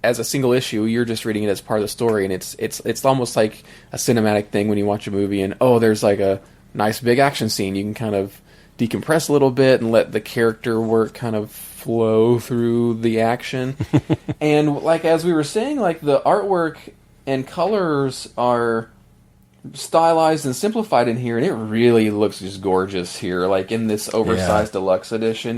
as a single issue, you're just reading it as part of the story, and it's almost like a cinematic thing when you watch a movie and there's a nice big action scene. You can kind of decompress a little bit and let the character work kind of flow through the action. And like as we were saying, like the artwork and colors are stylized and simplified in here, and it really looks just gorgeous here. Like in this oversized deluxe edition,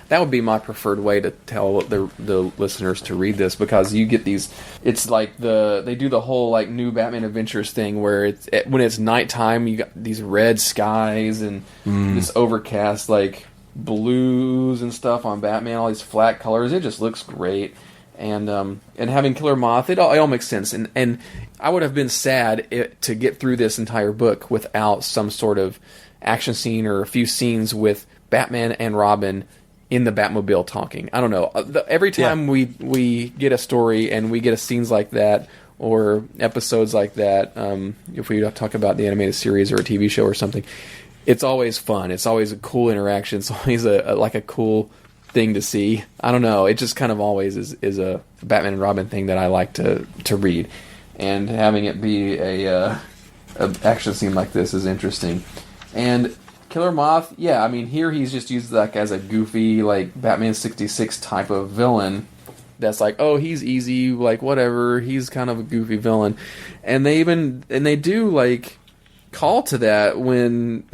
that would be my preferred way to tell the listeners to read this, because you get these. It's like they do the whole like New Batman Adventures thing where when it's nighttime, you got these red skies and this overcast like blues and stuff on Batman. All these flat colors. It just looks great. And having Killer Moth, it all makes sense. And I would have been sad to get through this entire book without some sort of action scene or a few scenes with Batman and Robin in the Batmobile talking. I don't know. Every time we get a story and we get scenes like that or episodes like that, if we talk about the animated series or a TV show or something, it's always fun. It's always a cool interaction. It's always a cool thing to see. I don't know. It just kind of always is a Batman and Robin thing that I like to read, and having it be a action scene like this is interesting. And Killer Moth, yeah, I mean here he's just used like as a goofy like Batman 66 type of villain. That's like, oh, he's easy, like whatever. He's kind of a goofy villain, and they do like call to that when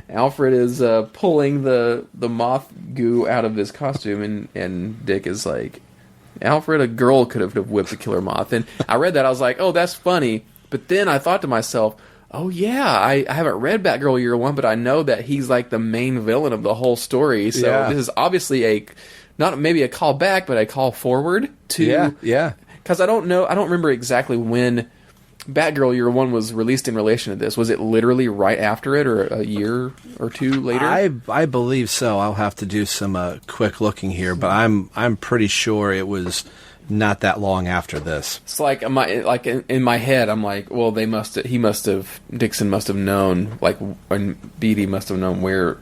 Alfred is pulling the moth goo out of his costume, and Dick is like, Alfred, a girl could have whipped the killer moth. And I read that, I was like, oh, that's funny. But then I thought to myself, oh yeah, I haven't read Batgirl Year One, but I know that he's like the main villain of the whole story. So this is obviously not maybe a call back, but a call forward to because I don't remember exactly when Batgirl Year One was released in relation to this. Was it literally right after it, or a year or two later? I believe so. I'll have to do some quick looking here, but I'm pretty sure it was not that long after this. It's like in my head, I'm like, well, Dixon must have known, like, and Beatty must have known where.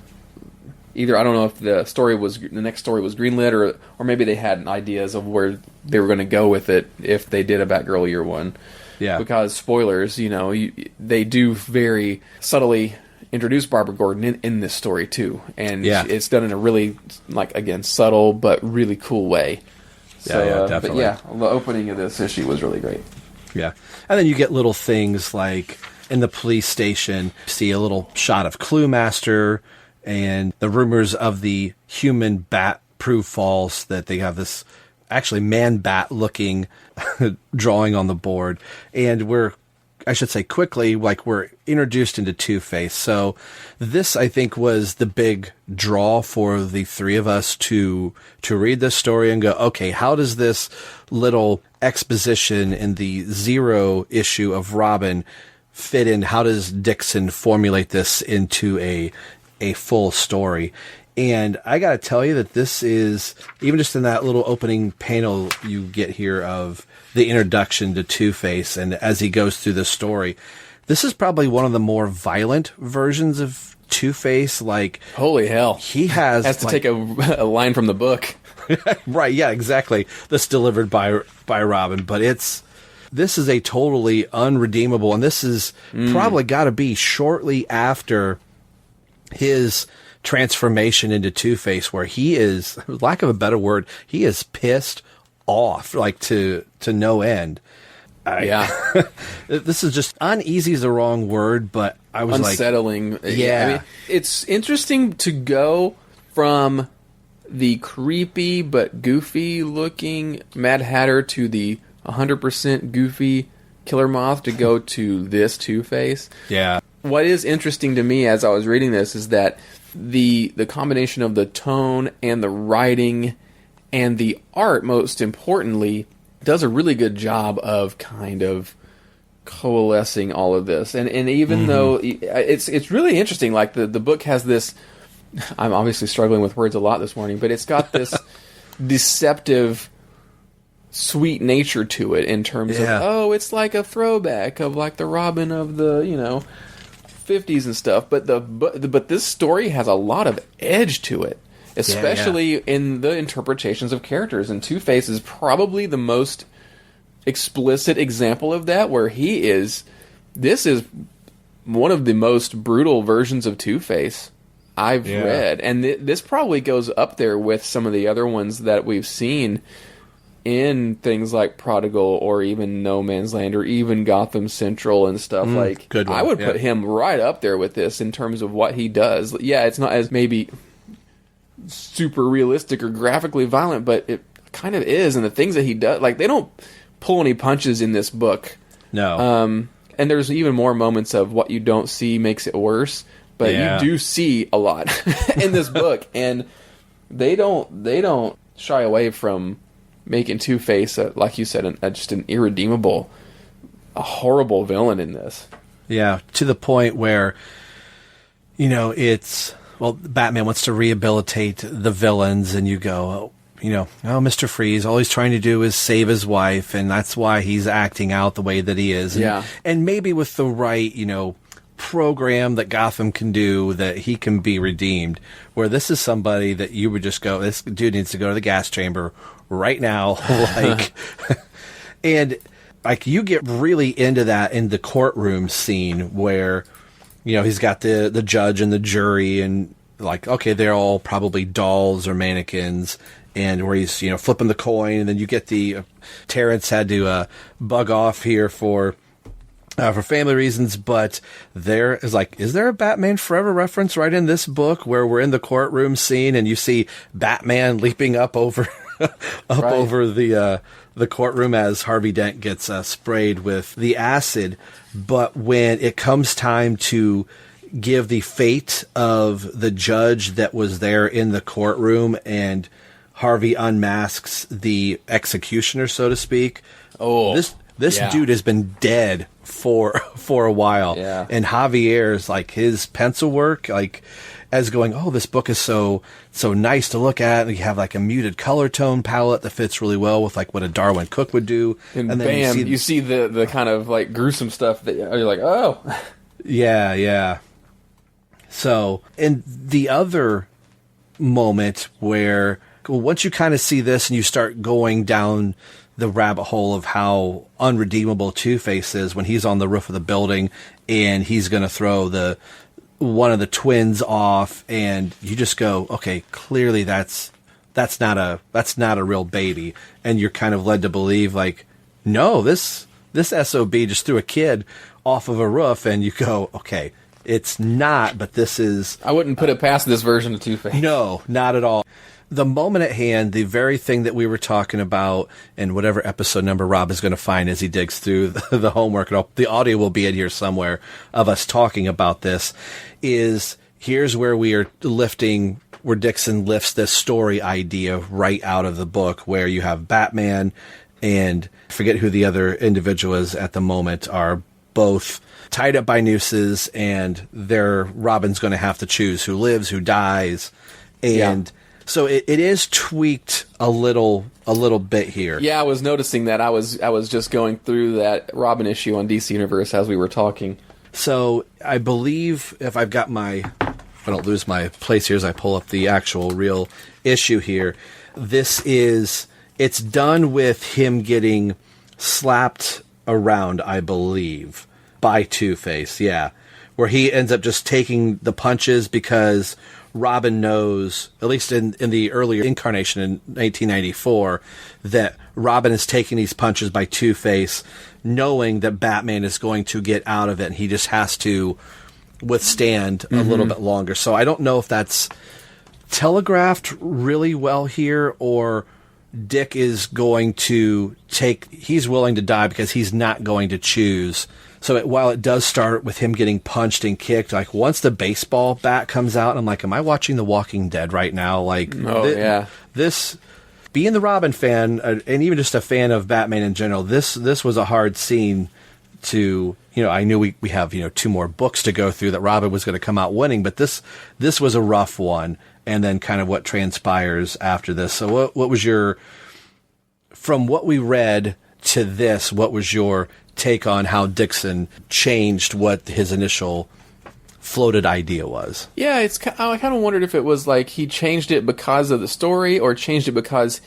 Either I don't know if the next story was greenlit, or maybe they had ideas of where they were going to go with it if they did a Batgirl Year One. Yeah, because spoilers, they do very subtly introduce Barbara Gordon in this story too, and it's done in a really, like, again, subtle but really cool way. So, definitely. But the opening of this issue was really great. Yeah, and then you get little things like in the police station, see a little shot of Clue Master, and the rumors of the human bat prove false, that they have this actually man-bat looking drawing on the board. And we're introduced into Two-Face. So this, I think, was the big draw for the three of us to read this story and go, okay, how does this little exposition in the 0 issue of Robin fit in? How does Dixon formulate this into a full story? And I got to tell you that this is, even just in that little opening panel you get here of the introduction to Two-Face, and as he goes through the story, this is probably one of the more violent versions of Two-Face. Like, holy hell. He has to take a line from the book. Right, yeah, exactly. That's delivered by Robin. But this is a totally unredeemable, and this is probably got to be shortly after his transformation into Two-Face, where he is, lack of a better word, he is pissed off, like to no end. This is just, uneasy is the wrong word, but I was unsettling. I mean, it's interesting to go from the creepy but goofy looking Mad Hatter to the 100% goofy Killer Moth to go to this Two-Face. Yeah. What is interesting to me as I was reading this is that the combination of the tone and the writing and the art, most importantly, does a really good job of kind of coalescing all of this. And even though it's really interesting, like the book has this, I'm obviously struggling with words a lot this morning, but it's got this deceptive, sweet nature to it in terms of, it's like a throwback of like the Robin of the, 50s and stuff, but this story has a lot of edge to it, especially in the interpretations of characters, and Two-Face is probably the most explicit example of that, where this is one of the most brutal versions of Two-Face I've read. And this probably goes up there with some of the other ones that we've seen in things like Prodigal or even No Man's Land or even Gotham Central and stuff. Good one. I would put him right up there with this in terms of what he does. Yeah, it's not as maybe super realistic or graphically violent, but it kind of is. And the things that he does, like, they don't pull any punches in this book. No. And there's even more moments of what you don't see makes it worse, but you do see a lot in this book, and they don't shy away from making Two-Face, like you said, just an irredeemable, a horrible villain in this. Yeah, to the point where, Batman wants to rehabilitate the villains, and you go, Mr. Freeze, all he's trying to do is save his wife, and that's why he's acting out the way that he is. And maybe with the right, program that Gotham can do, that he can be redeemed. Where this is somebody that you would just go, this dude needs to go to the gas chamber right now. And you get really into that in the courtroom scene where, he's got the judge and the jury, and okay, they're all probably dolls or mannequins. And where he's, flipping the coin, and then you get the Terence had to bug off here for family reasons, but there is there a Batman Forever reference right in this book where we're in the courtroom scene and you see Batman leaping up over over the courtroom as Harvey Dent gets sprayed with the acid. But when it comes time to give the fate of the judge that was there in the courtroom, and Harvey unmasks the executioner, so to speak. Oh, this dude has been dead for a while. Yeah. And Javier's his pencil work, as going, this book is so nice to look at. And you have a muted color tone palette that fits really well with what a Darwin Cook would do. And then bam, you see the kind of gruesome stuff that you're like, oh. Yeah. So, and the other moment where once you kind of see this and you start going down the rabbit hole of how unredeemable Two-Face is when he's on the roof of the building and he's going to throw one of the twins off, and you just go, okay, clearly that's not a real baby, and you're kind of led to believe no, this SOB just threw a kid off of a roof, and you go, okay, it's not, but this is... I wouldn't put it past this version of Two-Face. No, not at all. The moment at hand, the very thing that we were talking about, and whatever episode number Rob is going to find as he digs through the homework, and the audio will be in here somewhere of us talking about this, is here's where where Dixon lifts this story idea right out of the book, where you have Batman and I forget who the other individual is at the moment, are both tied up by nooses, and Robin's going to have to choose who lives, who dies, and... So it is tweaked a little bit here. Yeah, I was noticing that. I was just going through that Robin issue on DC Universe as we were talking. So I believe if I don't lose my place here as I pull up the actual real issue here, it's done with him getting slapped around, I believe, by Two-Face, yeah. Where he ends up just taking the punches because Robin knows, at least in the earlier incarnation in 1994, that Robin is taking these punches by Two-Face, knowing that Batman is going to get out of it, and he just has to withstand a little bit longer. So I don't know if that's telegraphed really well here, or Dick is going to he's willing to die because he's not going to choose. So while it does start with him getting punched and kicked, once the baseball bat comes out, I'm like, am I watching The Walking Dead right now? This, being the Robin fan, and even just a fan of Batman in general, this was a hard scene to, I knew we have, 2 more books to go through that Robin was going to come out winning, but this was a rough one. And then kind of what transpires after this. So what was from what we read to this, what was your take on how Dixon changed what his initial floated idea was? Yeah, I kind of wondered if it was he changed it because of the story, or changed it because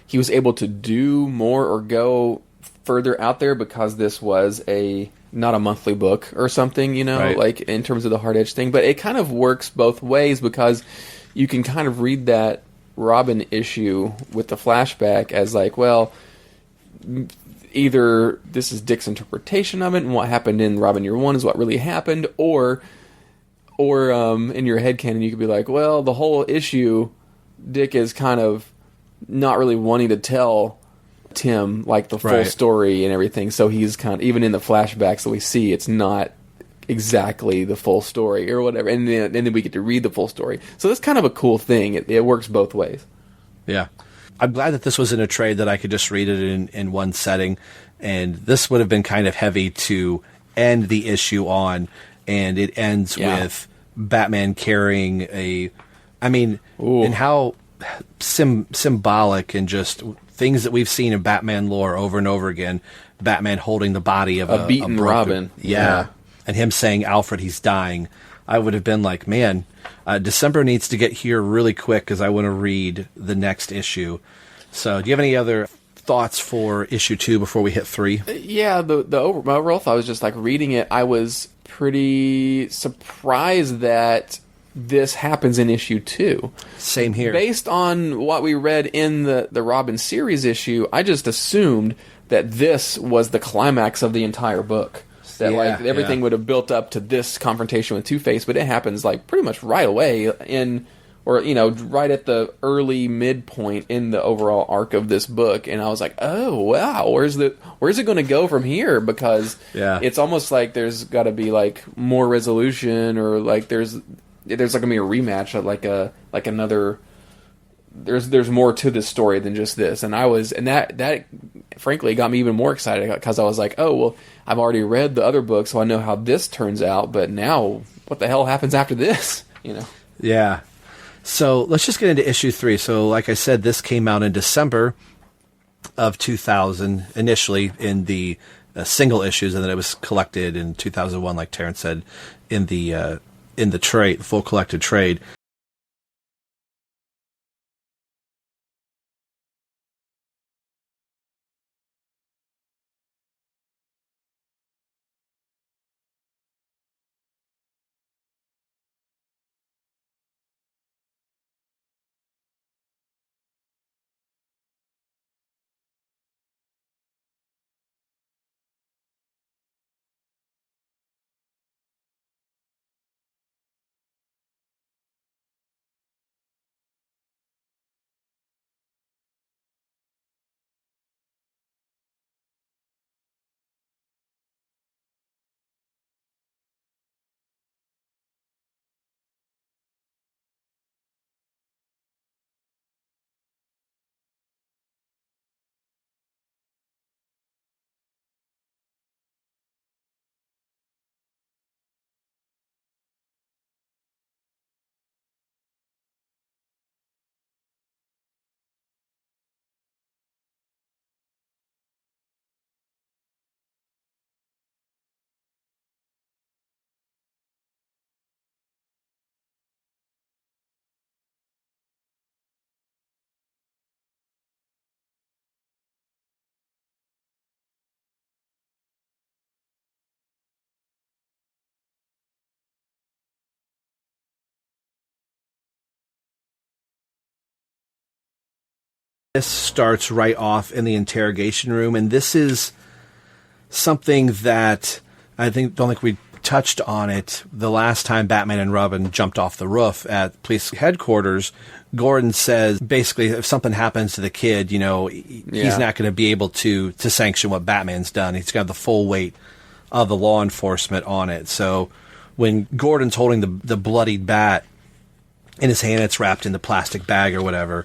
he was able to do more or go further out there because this was a not a monthly book or something, Right. like in terms of the hard edge thing. But it kind of works both ways because you can kind of read that Robin issue with the flashback as like, well, either this is Dick's interpretation of it and what happened in Robin Year One is what really happened, or in your headcanon you could be like, well, the whole issue, Dick is kind of not really wanting to tell Tim like the full Right. story and everything, so he's kind of, even in the flashbacks that we see, it's not exactly the full story or whatever, and then we get to read the full story. So that's kind of a cool thing. It works both ways. Yeah. I'm glad that this was in a trade that I could just read it in one setting, and this would have been kind of heavy to end the issue on, and it ends with Batman carrying and how symbolic and just things that we've seen in Batman lore over and over again, Batman holding the body of A beaten broken- Robin. Yeah. And him saying, Alfred, he's dying. I would have been like, man, December needs to get here really quick because I want to read the next issue. So do you have any other thoughts for issue 2 before we hit 3? Yeah, my overall thought was just like reading it, I was pretty surprised that this happens in issue 2. Same here. Based on what we read in the Robin series issue, I just assumed that this was the climax of the entire book. That Yeah, everything would have built up to this confrontation with Two-Face, but it happens like pretty much right away right at the early midpoint in the overall arc of this book, and I was like, oh wow, where's it going to go from here? Because it's almost like there's got to be like more resolution, or like there's like gonna be a rematch of like another. There's more to this story than just this, and that frankly got me even more excited because I was like, oh well, I've already read the other book, so I know how this turns out, but now what the hell happens after this? Yeah. So let's just get into issue 3. So like I said, this came out in December of 2000 initially in the single issues, and then it was collected in 2001, like Terence said, in the trade, full collected trade. This starts right off in the interrogation room, and this is something that don't think we touched on it the last time Batman and Robin jumped off the roof at police headquarters. Gordon says basically if something happens to the kid, he's not going to be able to sanction what Batman's done. He's got the full weight of the law enforcement on it. So when Gordon's holding the bloodied bat in his hand, it's wrapped in the plastic bag or whatever.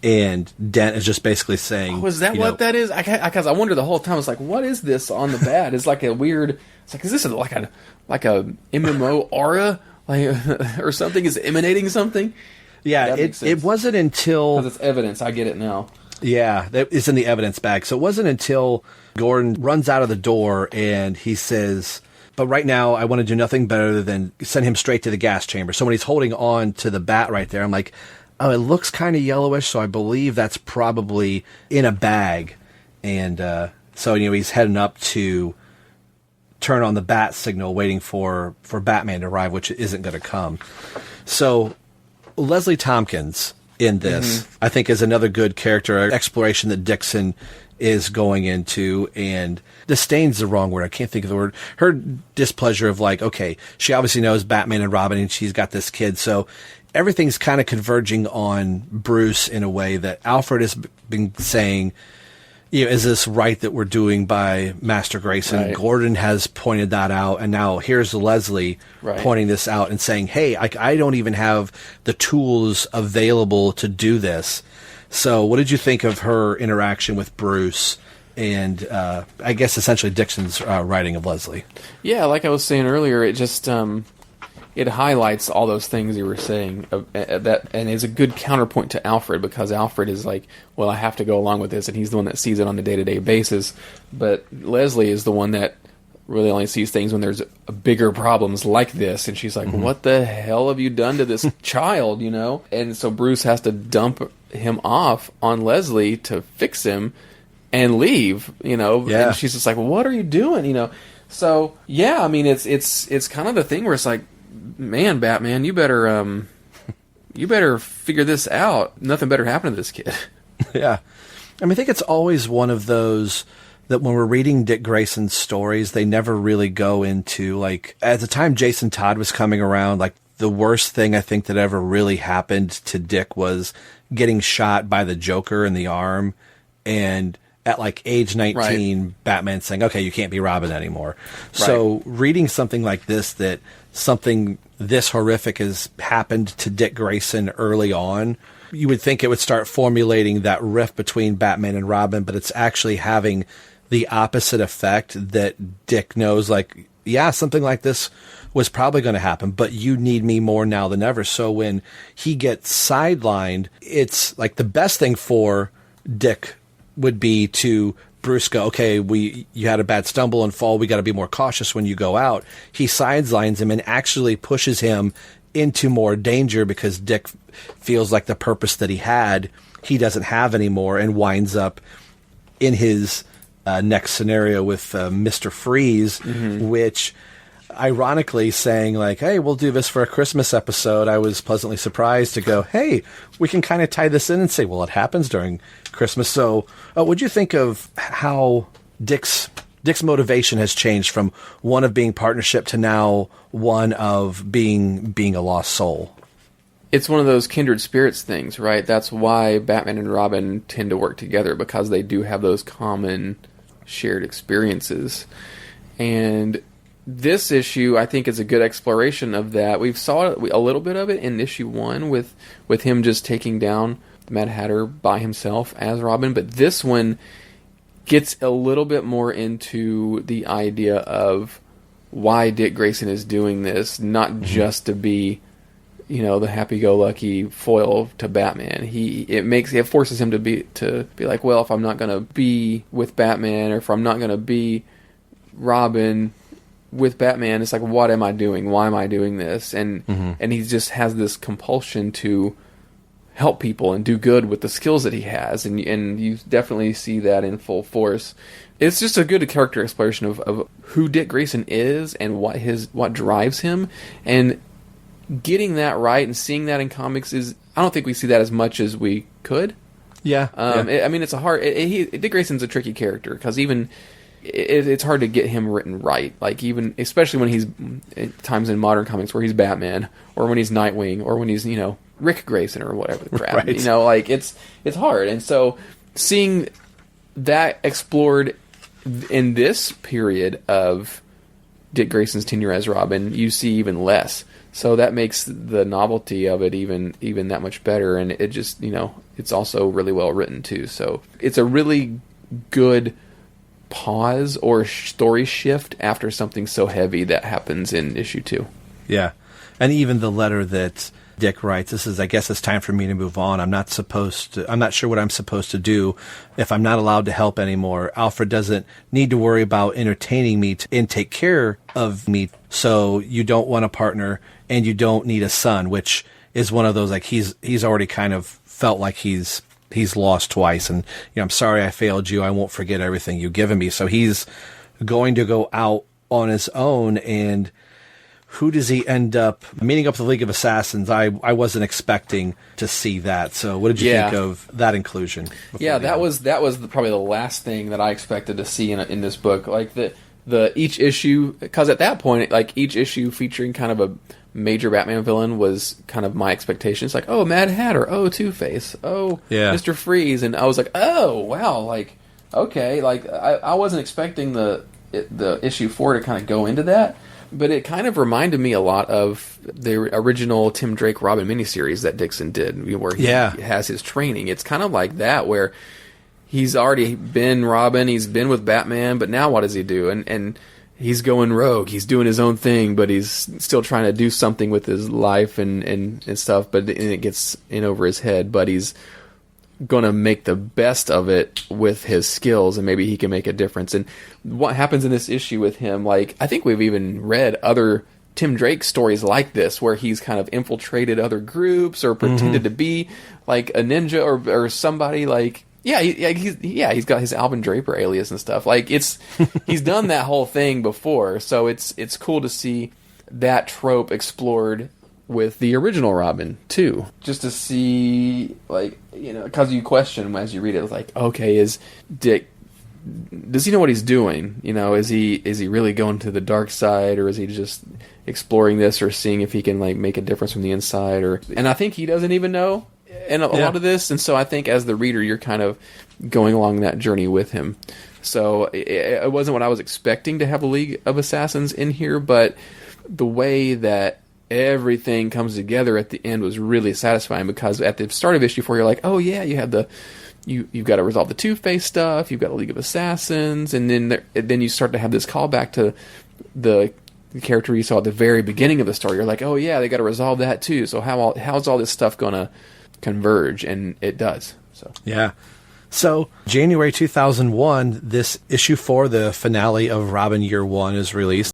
And Dent is just basically saying... Oh, is that what that is? Because I wondered the whole time. I was like, what is this on the bat? It's like a weird... It's like, is this like a MMO aura? Or something? Is it emanating something? Yeah, it wasn't until... Because it's evidence. I get it now. Yeah, it's in the evidence bag. So it wasn't until Gordon runs out of the door and he says... But right now, I want to do nothing better than send him straight to the gas chamber. So when he's holding on to the bat right there, I'm like... Oh, it looks kind of yellowish, so I believe that's probably in a bag. And so, he's heading up to turn on the bat signal waiting for Batman to arrive, which isn't going to come. So Leslie Tompkins in this, I think, is another good character exploration that Dixon is going into. And disdain's the wrong word. I can't think of the word. Her displeasure of like, okay, she obviously knows Batman and Robin and she's got this kid. So everything's kind of converging on Bruce in a way that Alfred has been saying, you know, is this right that we're doing by Master Grayson? Right. Gordon has pointed that out, and now here's Leslie pointing this out and saying, hey, I don't even have the tools available to do this. So what did you think of her interaction with Bruce and I guess essentially Dixon's writing of Leslie? Yeah, like I was saying earlier, it just it highlights all those things you were saying, that, and is a good counterpoint to Alfred, because Alfred is like, well, I have to go along with this, and he's the one that sees it on a day-to-day basis. But Leslie is the one that really only sees things when there's bigger problems like this, and she's like, what the hell have you done to this child, you know? And so Bruce has to dump him off on Leslie to fix him and leave, you know? Yeah. And she's just like, well, what are you doing, you know? So, yeah, I mean, it's kind of the thing where it's like, man, Batman, you better figure this out. Nothing better happened to this kid. Yeah. I mean, I think it's always one of those that when we're reading Dick Grayson's stories, they never really go into, like, at the time Jason Todd was coming around, like, the worst thing I think that ever really happened to Dick was getting shot by the Joker in the arm, and at like age 19, Batman saying, okay, you can't be Robin anymore. Right. So reading something like this, that something this horrific has happened to Dick Grayson early on, you would think it would start formulating that rift between Batman and Robin, but it's actually having the opposite effect, that Dick knows, like, yeah, something like this was probably going to happen, but you need me more now than ever. So when he gets sidelined, it's like the best thing for Dick would be to Bruce go, okay, you had a bad stumble and fall, we got to be more cautious when you go out. He sidelines him and actually pushes him into more danger, because Dick feels like the purpose that he doesn't have anymore, and winds up in his next scenario with Mr. Freeze, which ironically saying like, hey, we'll do this for a Christmas episode. I was pleasantly surprised to go, hey, we can kind of tie this in and say, well, it happens during Christmas. So what'd you think of how Dick's motivation has changed from one of being partnership to now one of being a lost soul? It's one of those kindred spirits things, right? That's why Batman and Robin tend to work together, because they do have those common shared experiences. And this issue, I think, is a good exploration of that. We've saw a little bit of it in issue 1 with him just taking down the Mad Hatter by himself as Robin, but this one gets a little bit more into the idea of why Dick Grayson is doing this, not just to be, you know, the happy-go-lucky foil to Batman. It forces him to be like, well, if I'm not going to be with Batman, or if I'm not going to be Robin with Batman, it's like, what am I doing? Why am I doing this? And he just has this compulsion to help people and do good with the skills that he has, and you definitely see that in full force. It's just a good character exploration of who Dick Grayson is and what drives him, and getting that right and seeing that in comics is, I don't think we see that as much as we could. Yeah. I mean, it's a hard. Dick Grayson's a tricky character, because even it's hard to get him written right. Like, even especially when he's at times in modern comics where he's Batman, or when he's Nightwing, or when he's, you know, Rick Grayson or whatever the crap. Right. You know, like it's hard. And so seeing that explored in this period of Dick Grayson's tenure as Robin, you see even less. So that makes the novelty of it even that much better, and it just, you know, it's also really well written too. So it's a really good pause or story shift after something so heavy that happens in issue 2. Yeah. And even the letter that Dick writes, this is, I guess it's time for me to move on. I'm not sure what I'm supposed to do if I'm not allowed to help anymore. Alfred doesn't need to worry about entertaining me and take care of me. So you don't want a partner, and you don't need a son, which is one of those, like, he's already kind of felt like he's lost twice. And, you know, I'm sorry I failed you. I won't forget everything you've given me. So he's going to go out on his own, and who does he end up meeting up with the League of Assassins? I wasn't expecting to see that. So what did you think of that inclusion? Yeah, that was probably the last thing that I expected to see in this book. Like the each issue, because at that point, like each issue featuring kind of a major Batman villain was kind of my expectations. Like, oh, Mad Hatter, oh, Two-Face, oh, Mr. Freeze, and I was like, oh, wow, like, okay, like I wasn't expecting the issue 4 to kind of go into that. But it kind of reminded me a lot of the original Tim Drake Robin miniseries that Dixon did, where he has his training. It's kind of like that, where he's already been Robin, he's been with Batman, but now what does he do? And he's going rogue, he's doing his own thing, but he's still trying to do something with his life and stuff, but it gets in over his head, but he's going to make the best of it with his skills, and maybe he can make a difference. And what happens in this issue with him, like, I think we've even read other Tim Drake stories like this, where he's kind of infiltrated other groups or pretended to be like a ninja or somebody, like, he's got his Alvin Draper alias and stuff. Like, he's done that whole thing before, so it's cool to see that trope explored with the original Robin too, just to see, like, you know, because you question as you read it, like, okay, is Dick, does he know what he's doing? You know, is he really going to the dark side, or is he just exploring this or seeing if he can, like, make a difference from the inside? And I think he doesn't even know in a lot of this, and so I think as the reader you're kind of going along that journey with him. So it wasn't what I was expecting to have a League of Assassins in here, but the way that everything comes together at the end was really satisfying, because at the start of issue 4 you're like, oh yeah, you have you've got to resolve the Two-Face stuff, you've got a League of Assassins, and then you start to have this callback to the character you saw at the very beginning of the story. You're like, oh yeah, they got to resolve that too. So how's all this stuff gonna converge? And it does. So January 2001, this issue 4, the finale of Robin Year 1, is released.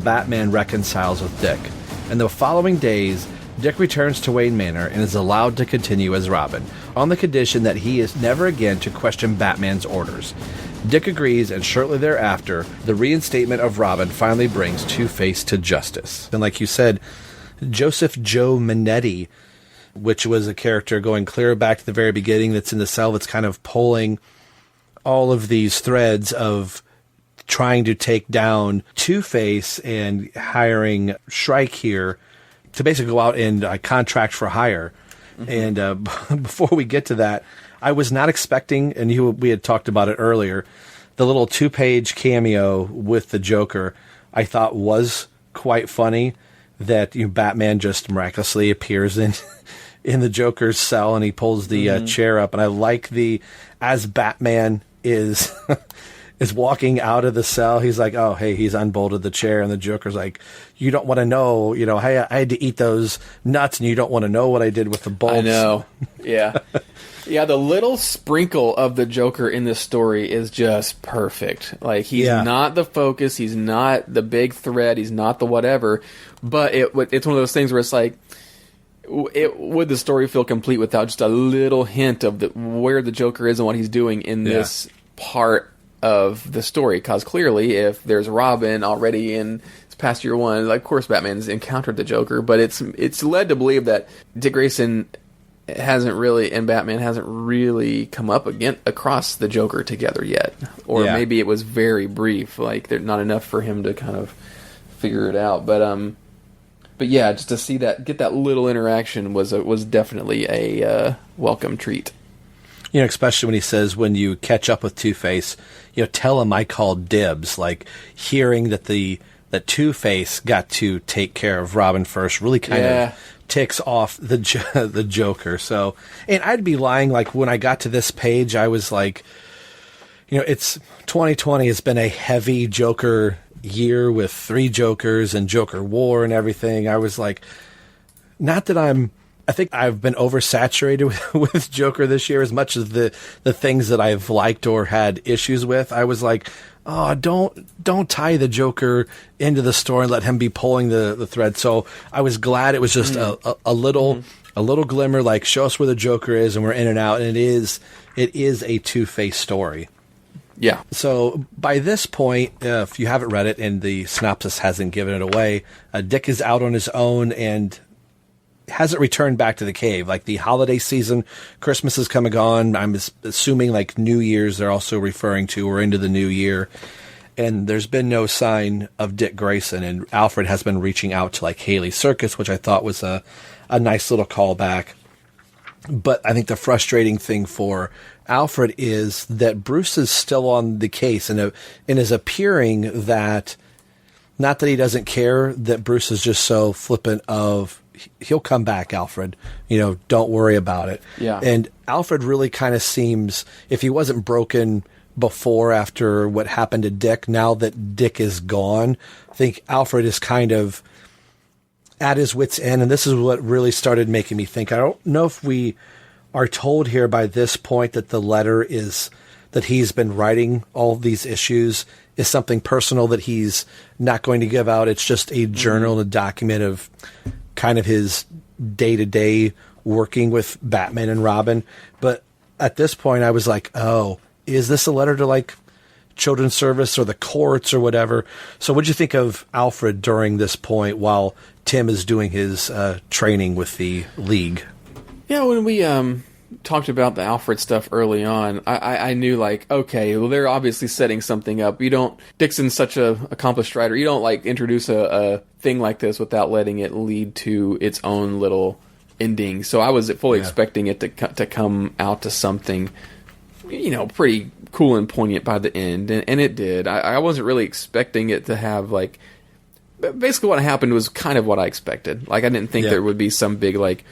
Batman reconciles with Dick. In the following days, Dick returns to Wayne Manor and is allowed to continue as Robin, on the condition that he is never again to question Batman's orders. Dick agrees, and shortly thereafter, the reinstatement of Robin finally brings Two-Face to justice. And like you said, Joseph Joe Minetti, which was a character going clear back to the very beginning, that's in the cell, that's kind of pulling all of these threads of trying to take down Two-Face and hiring Shrike here to basically go out and contract for hire. And before we get to that, I was not expecting, and we had talked about it earlier, the little 2-page cameo with the Joker I thought was quite funny, that Batman just miraculously appears in the Joker's cell and he pulls the chair up. And I like as Batman is walking out of the cell, he's like, oh, hey, he's unbolted the chair. And the Joker's like, you don't want to know, hey, I had to eat those nuts and you don't want to know what I did with the bolts. I know. Yeah. Yeah, the little sprinkle of the Joker in this story is just perfect. Like, he's not the focus, he's not the big thread, he's not the whatever, but it's one of those things where it's like, would the story feel complete without just a little hint of where the Joker is and what he's doing in this part of the story? Because clearly, if there's Robin already in past year one. Like, of course, Batman's encountered the Joker, but it's led to believe that Dick Grayson and Batman hasn't really come up across the Joker together yet, or maybe it was very brief. Like, there's not enough for him to kind of figure it out. But yeah, just to see get that little interaction was definitely a welcome treat. You know, especially when he says, when you catch up with Two-Face, you know, tell him I called dibs. Like, hearing that Two-Face got to take care of Robin first really kind of ticks off the Joker. So, and I'd be lying, like, when I got to this page, I was like, you know, it's 2020 has been a heavy Joker year with 3 Jokers and Joker War and everything. I was like, not that I think I've been oversaturated with Joker this year as much as the things that I've liked or had issues with. I was like, oh, don't tie the Joker into the story and let him be pulling the thread. So I was glad it was just a little glimmer, like, show us where the Joker is and we're in and out. And it is a Two-Face story. Yeah. So by this point, if you haven't read it and the synopsis hasn't given it away, Dick is out on his own and hasn't returned back to the cave. Like, the holiday season, Christmas is come and gone. I'm assuming, like, New Year's they're also referring to, or into the new year. And there's been no sign of Dick Grayson. And Alfred has been reaching out to, like, Haley's Circus, which I thought was a nice little callback. But I think the frustrating thing for Alfred is that Bruce is still on the case and is appearing that, not that he doesn't care, that Bruce is just so flippant of, he'll come back, Alfred. You know, don't worry about it. Yeah. And Alfred really kind of seems, if he wasn't broken before, after what happened to Dick, now that Dick is gone, I think Alfred is kind of at his wit's end. And this is what really started making me think. I don't know if we are told here by this point that the letter is that he's been writing all these issues is something personal that he's not going to give out. It's just a journal, a document of kind of his day-to-day working with Batman and Robin. But at this point, I was like, oh, is this a letter to, like, Children's Service or the courts or whatever? So what'd you think of Alfred during this point while Tim is doing his training with the League? Yeah, when we talked about the Alfred stuff early on, I knew, like, okay, well, they're obviously setting something up. Dixon's such a accomplished writer. You don't, like, introduce a thing like this without letting it lead to its own little ending. So I was fully expecting it to come out to something, you know, pretty cool and poignant by the end, and it did. I wasn't really expecting it to have, like, basically what happened was kind of what I expected. Like, I didn't think there would be some big, like,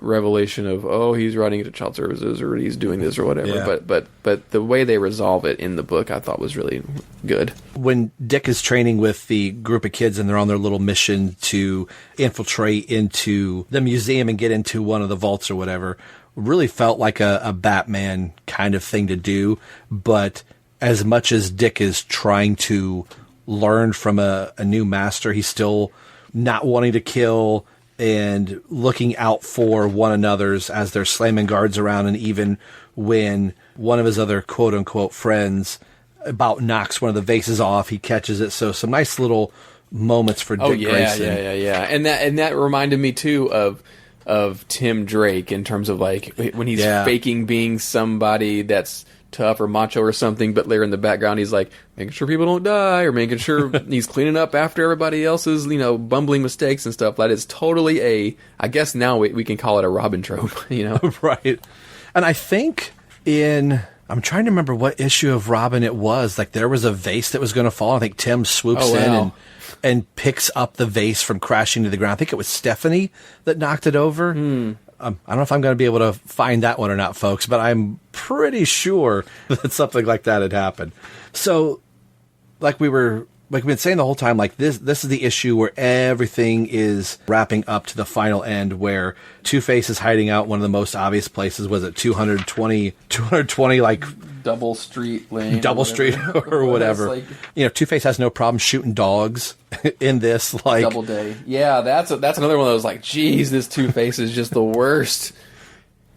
revelation of, oh, he's writing into child services or he's doing this or whatever. Yeah. But the way they resolve it in the book, I thought was really good. When Dick is training with the group of kids and they're on their little mission to infiltrate into the museum and get into one of the vaults or whatever, really felt like a Batman kind of thing to do. But as much as Dick is trying to learn from a new master, he's still not wanting to kill and looking out for one another's as they're slamming guards around. And even when one of his other quote-unquote friends about knocks one of the vases off, he catches it. So some nice little moments for Dick Grayson. Yeah. And that reminded me, too, of Tim Drake in terms of, like, when he's faking being somebody that's tough or macho or something, but later in the background he's like making sure people don't die or making sure he's cleaning up after everybody else's, you know, bumbling mistakes and stuff. That is totally I guess now we can call it a Robin trope, you know. Right. And I think I'm trying to remember what issue of Robin it was. Like, there was a vase that was going to fall. I think Tim swoops in and picks up the vase from crashing to the ground. I think it was Stephanie that knocked it over. I don't know if I'm going to be able to find that one or not, folks, but I'm pretty sure that something like that had happened. So, like we've been saying the whole time, like this is the issue where everything is wrapping up to the final end, where Two-Face is hiding out one of the most obvious places. Was it 220 like double street lane, or whatever. Like, you know, Two-Face has no problem shooting dogs in this, like, double day. Yeah, that's another one of those, like, geez, this Two-Face is just the worst.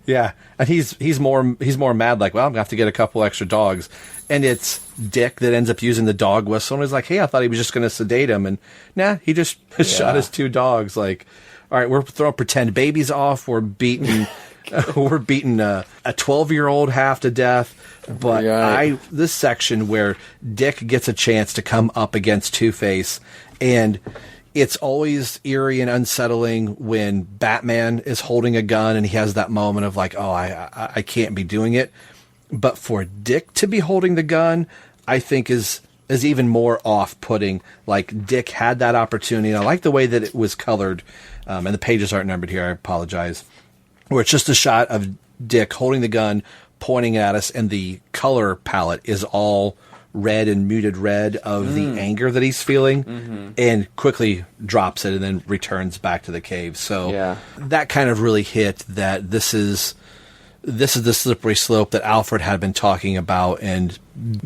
Yeah, and he's more mad. Like, well, I'm gonna have to get a couple extra dogs, and it's Dick that ends up using the dog whistle. And he's like, hey, I thought he was just gonna sedate him, and nah, he just shot his 2 dogs. Like, all right, we're throwing pretend babies off. We're beating a 12-year-old half to death. But this section where Dick gets a chance to come up against Two-Face, and it's always eerie and unsettling when Batman is holding a gun and he has that moment of like, oh, I can't be doing it. But for Dick to be holding the gun, I think is even more off-putting. Like, Dick had that opportunity, and I like the way that it was colored. And the pages aren't numbered here, I apologize. Where it's just a shot of Dick holding the gun, pointing at us, and the color palette is all red and muted red of the anger that he's feeling, and quickly drops it and then returns back to the cave. So that kind of really hit that this is the slippery slope that Alfred had been talking about, and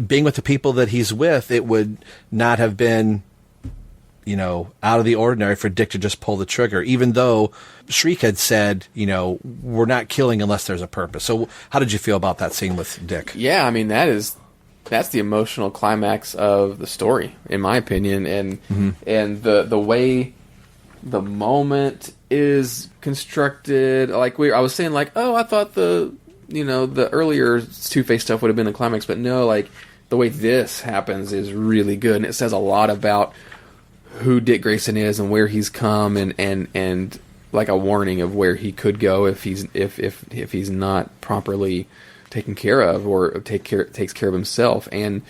being with the people that he's with, it would not have been, out of the ordinary for Dick to just pull the trigger, even though Shriek had said, we're not killing unless there's a purpose. So how did you feel about that scene with Dick? Yeah, I mean, that's the emotional climax of the story, in my opinion, and the way the moment is constructed. Like I was saying, like, oh, I thought the earlier Two-Face stuff would have been the climax, but no, like the way this happens is really good, and it says a lot about who Dick Grayson is and where he's come, and like a warning of where he could go if he's not properly taken care of or takes care of himself. And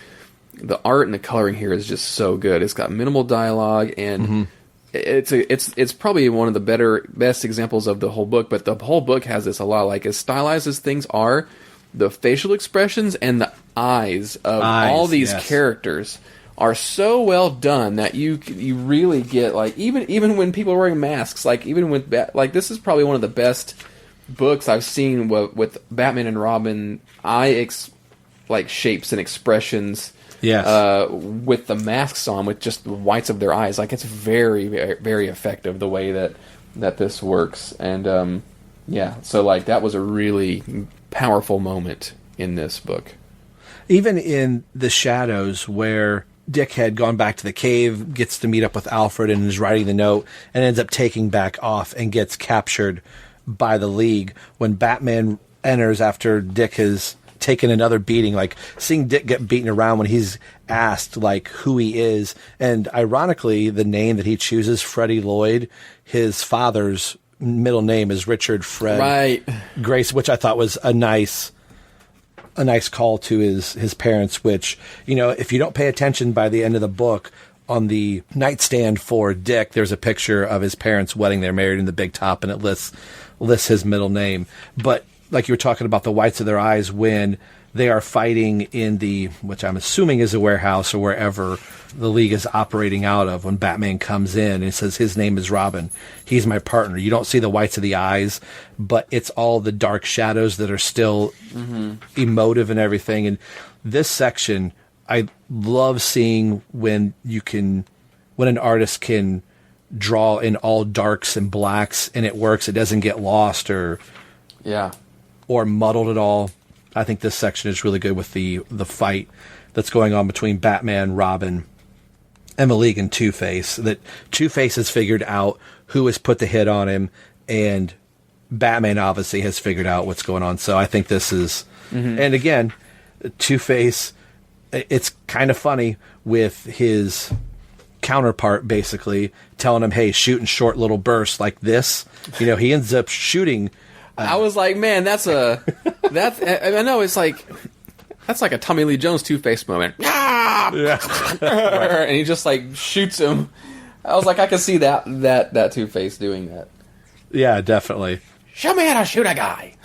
the art and the coloring here is just so good. It's got minimal dialogue, and it's probably one of the best examples of the whole book. But the whole book has this a lot. Like, as stylized as things are, the facial expressions and the eyes of all these characters are so well done that you really get, like, even when people are wearing masks, like, even with this is probably one of the best books I've seen with Batman and Robin shapes and expressions. With the masks on, with just the whites of their eyes. Like, it's very, very, very effective the way that this works. And so like that was a really powerful moment in this book. Even in the shadows where Dick had gone back to the cave, gets to meet up with Alfred and is writing the note, and ends up taking back off and gets captured by the League. When Batman enters after Dick has taken another beating, like seeing Dick get beaten around when he's asked like who he is, and ironically the name that he chooses, Freddie Lloyd, his father's middle name is Richard Fred Grace, which I thought was a nice call to his parents, which, if you don't pay attention by the end of the book, on the nightstand for Dick, there's a picture of his parents' wedding. They're married in the big top, and it lists his middle name. But like you were talking about the whites of their eyes when they are fighting in which I'm assuming is a warehouse or wherever the League is operating out of, when Batman comes in and says his name is Robin, he's my partner. You don't see the whites of the eyes, but it's all the dark shadows that are still emotive and everything. And this section, I love seeing when an artist can draw in all darks and blacks and it works. It doesn't get lost or muddled at all. I think this section is really good with the fight that's going on between Batman, Robin, and the League and Two-Face. That Two-Face has figured out who has put the hit on him, and Batman obviously has figured out what's going on. So I think this is... And again, Two-Face, it's kind of funny with his counterpart basically telling him, hey, shoot in short little bursts like this. He ends up shooting... I was like, man, I know it's like, that's like a Tommy Lee Jones Two-Face moment. And he just like shoots him. I was like, I can see that Two-Face doing that. Yeah, definitely. Show me how to shoot a guy.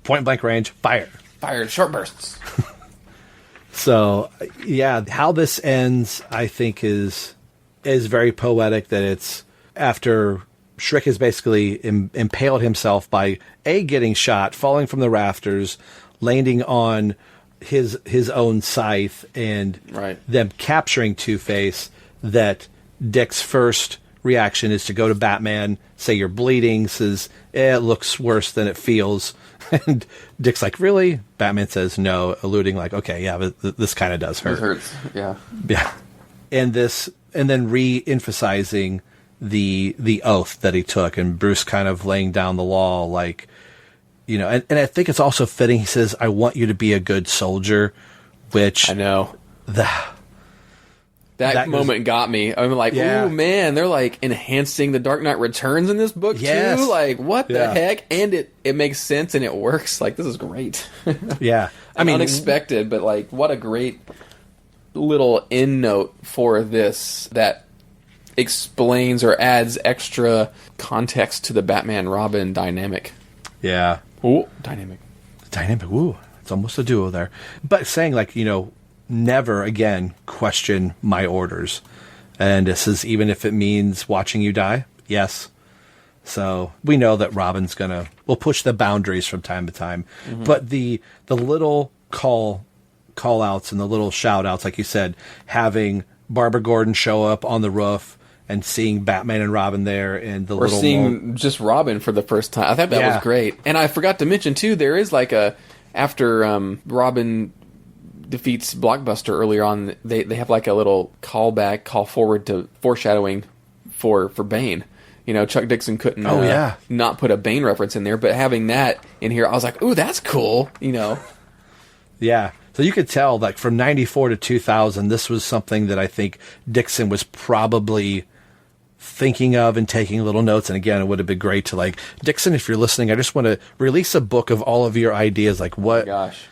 Point blank range, fire. Fire in short bursts. So, yeah, how this ends, I think, is very poetic. That it's after Shriek has basically impaled himself by getting shot, falling from the rafters, landing on his own scythe, and them capturing Two-Face, that Dick's first reaction is to go to Batman, say you're bleeding, says, it looks worse than it feels. And Dick's like, really? Batman says no, alluding like, okay, yeah, but this kind of does hurt. It hurts, yeah. Yeah. And then re-emphasizing the oath that he took, and Bruce kind of laying down the law, like, you know, and I think it's also fitting. He says, I want you to be a good soldier, which I know. That moment got me. I'm like, yeah. Ooh, man, they're like enhancing the Dark Knight Returns in this book yes. too. Like, what the yeah. heck? And it makes sense and it works. Like, this is great. Yeah. I mean, unexpected, but like, what a great little end note for this that explains or adds extra context to the Batman Robin dynamic. Yeah. Ooh, dynamic. Ooh, it's almost a duo there. But saying, like, you know, never again question my orders. And this is even if it means watching you die. Yes. So we know that Robin's we'll push the boundaries from time to time. Mm-hmm. But the little call outs and the little shout outs, like you said, having Barbara Gordon show up on the roof and seeing Batman and Robin there, and or seeing just Robin for the first time. I thought that was great. And I forgot to mention too, there is like after Robin defeats Blockbuster earlier on, they have like a little call forward to foreshadowing for Bane. You know, Chuck Dixon couldn't not put a Bane reference in there, but having that in here, I was like, ooh, that's cool. You know, yeah. So you could tell, like, from 94 to 2000, this was something that I think Dixon was probably thinking of and taking little notes. And again, it would have been great to, like, Dixon, if you're listening, I just want to release a book of all of your ideas. Like, what? Oh my gosh.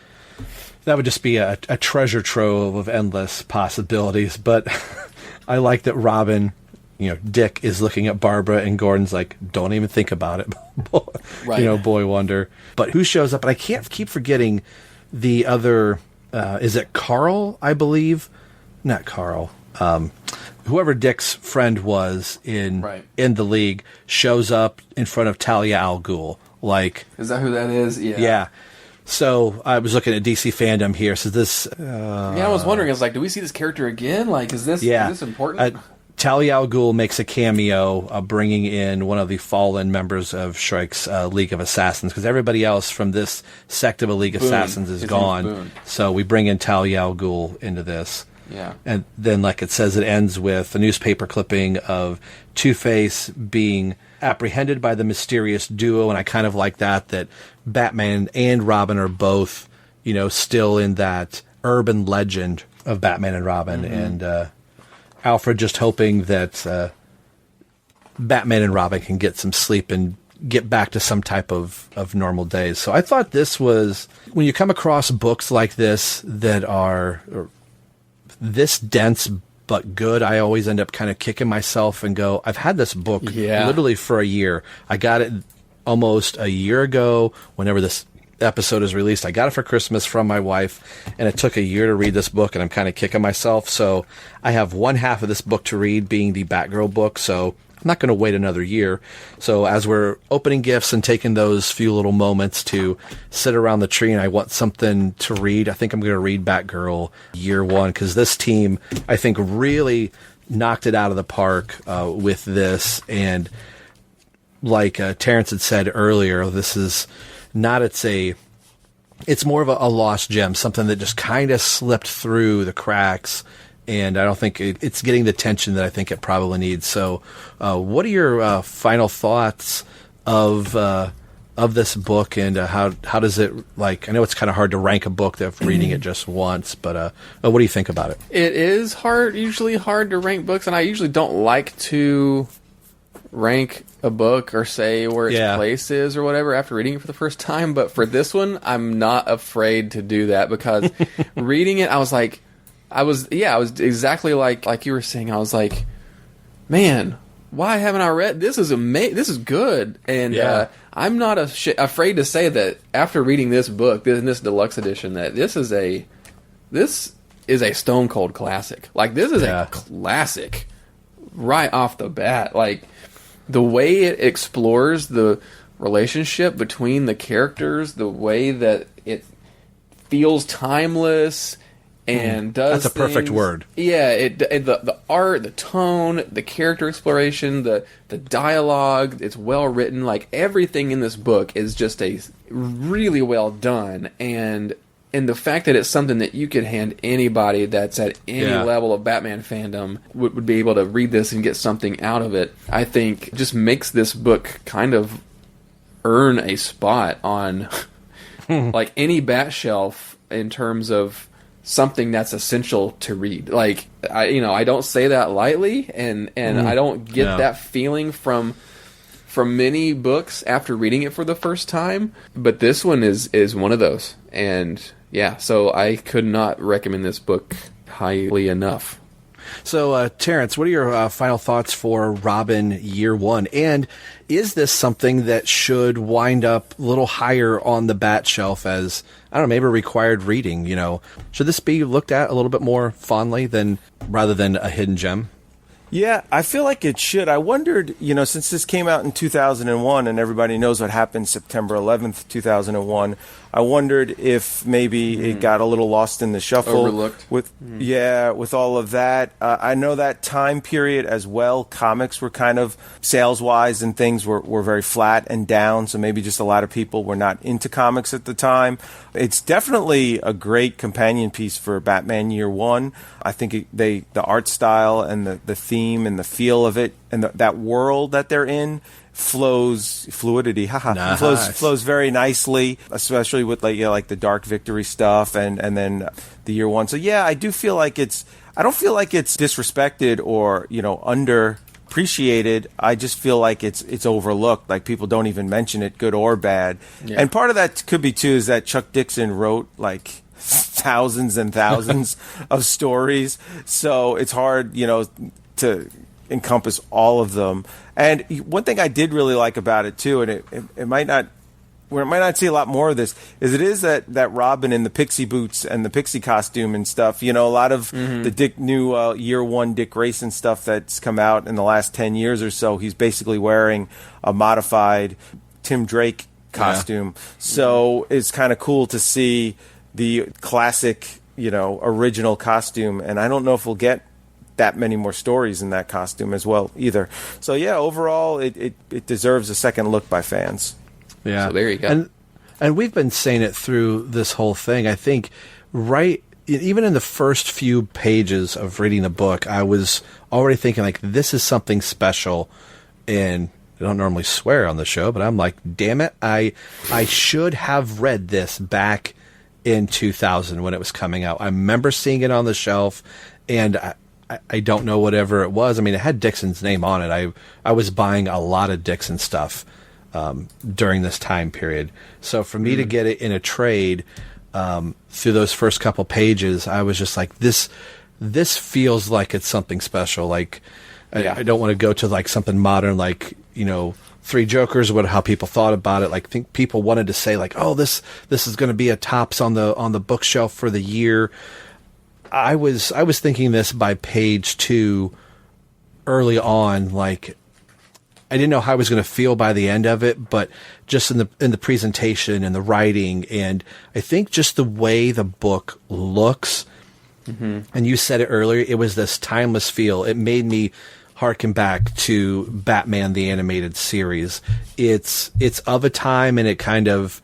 That would just be a treasure trove of endless possibilities. But I like that Robin, you know, Dick is looking at Barbara and Gordon's like, don't even think about it. Right. You know, boy wonder. But who shows up? And I can't keep forgetting the other... is it Carl, I believe? Not Carl. Whoever Dick's friend was in the League shows up in front of Talia al Ghul. Like, is that who that is? Yeah. Yeah. So I was looking at DC fandom here. So this... I was wondering, I was like, do we see this character again? Like, is this important? Talia al Ghul makes a cameo, bringing in one of the fallen members of Shrike's League of Assassins, because everybody else from this sect of a League of Assassins is gone. So we bring in Talia al Ghul into this. Yeah. And then, like it says, it ends with a newspaper clipping of Two-Face being apprehended by the mysterious duo, and I kind of like that Batman and Robin are both, you know, still in that urban legend of Batman and Robin, mm-hmm. and Alfred just hoping that Batman and Robin can get some sleep and get back to some type of normal days. So I thought this was, when you come across books like this that are this dense but good, I always end up kind of kicking myself and go, I've had this book literally for a year. I got it almost a year ago whenever this episode is released. I got it for Christmas from my wife, and it took a year to read this book, and I'm kind of kicking myself. So I have one half of this book to read, being the Batgirl book, so I'm not going to wait another year. So as we're opening gifts and taking those few little moments to sit around the tree and I want something to read, I think I'm going to read Batgirl Year One, because this team, I think, really knocked it out of the park with this. And like Terence had said earlier, this is not, it's more of a lost gem, something that just kind of slipped through the cracks. And I don't think it's getting the attention that I think it probably needs. So, what are your final thoughts of this book, and how does it, like? I know it's kind of hard to rank a book after reading it just once, but what do you think about it? It is usually hard to rank books, and I usually don't like to rank a book or say where its place is or whatever after reading it for the first time. But for this one, I'm not afraid to do that, because reading it, I was exactly like you were saying. I was like, man, why haven't I read this? Is amazing. This is good, and I'm not afraid to say that after reading this book, this deluxe edition, that this is a stone cold classic. Like, this is a classic right off the bat. Like, the way it explores the relationship between the characters, the way that it feels timeless. and does That's a perfect things- word. Yeah, the art, the tone, the character exploration, the dialogue, it's well written. Like, everything in this book is just a really well done, and the fact that it's something that you could hand anybody that's at any level of Batman fandom would be able to read this and get something out of it, I think just makes this book kind of earn a spot on like any bat shelf in terms of something that's essential to read. Like, I don't say that lightly, and I don't get that feeling from many books after reading it for the first time, but this one is one of those. And yeah, so I could not recommend this book highly enough. So, Terence, what are your final thoughts for Robin Year One? And is this something that should wind up a little higher on the bat shelf as, I don't know, maybe required reading? Should this be looked at a little bit more fondly rather than a hidden gem? Yeah, I feel like it should. I wondered, since this came out in 2001 and everybody knows what happened September 11th, 2001, I wondered if maybe it got a little lost in the shuffle. Overlooked. With all of that. I know that time period as well, comics were kind of, sales-wise and things were very flat and down, so maybe just a lot of people were not into comics at the time. It's definitely a great companion piece for Batman Year One. I think the art style and the theme and the feel of it and that world that they're in flows very nicely, especially with like the Dark Victory stuff and then the Year One. So yeah, I do feel like I don't feel like it's disrespected or underappreciated. I just feel like it's overlooked. Like, people don't even mention it, good or bad. Yeah. And part of that could be too is that Chuck Dixon wrote like thousands and thousands of stories, so it's hard to encompass all of them. And one thing I did really like about it too, and it might not, we might not see a lot more of this, is that Robin in the pixie boots and the pixie costume and stuff. A lot of the new Year One Dick Grayson stuff that's come out in the last 10 years or so, he's basically wearing a modified Tim Drake costume. So it's kind of cool to see the classic, original costume. And I don't know if we'll get that many more stories in that costume as well either. So yeah, overall it deserves a second look by fans. Yeah. So there you go. And we've been saying it through this whole thing. I think even in the first few pages of reading the book, I was already thinking like, this is something special. And I don't normally swear on the show, but I'm like, damn it, I should have read this back in 2000 when it was coming out. I remember seeing it on the shelf, and I don't know whatever it was. I mean, it had Dixon's name on it. I was buying a lot of Dixon stuff during this time period. So for me to get it in a trade through those first couple pages, I was just like, this feels like it's something special. Like, I don't want to go to like something modern, like, Three Jokers, how people thought about it. Like, I think people wanted to say like, oh, this is going to be a tops on the bookshelf for the year. I was thinking this by page 2 early on, like, I didn't know how I was going to feel by the end of it, but just in the presentation and the writing, and I think just the way the book looks, and you said it earlier, it was this timeless feel. It made me harken back to Batman the Animated Series. It's of a time, and it kind of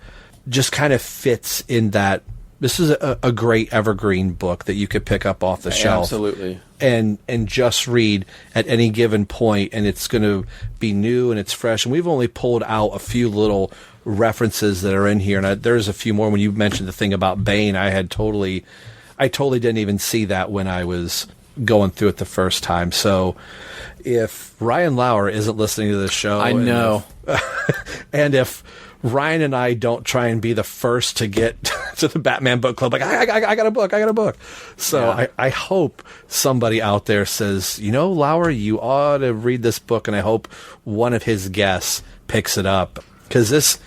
fits in that. This is a great evergreen book that you could pick up off the shelf. Absolutely. And just read at any given point, and it's going to be new and it's fresh. And we've only pulled out a few little references that are in here, and there's a few more. When you mentioned the thing about Bane, I totally didn't even see that when I was going through it the first time. So if Ryan Lauer isn't listening to this show, I know. And if Ryan and I don't try and be the first to get to the Batman book club, like, I got a book. So yeah. I hope somebody out there says, Lauer, you ought to read this book, and I hope one of his guests picks it up, because this,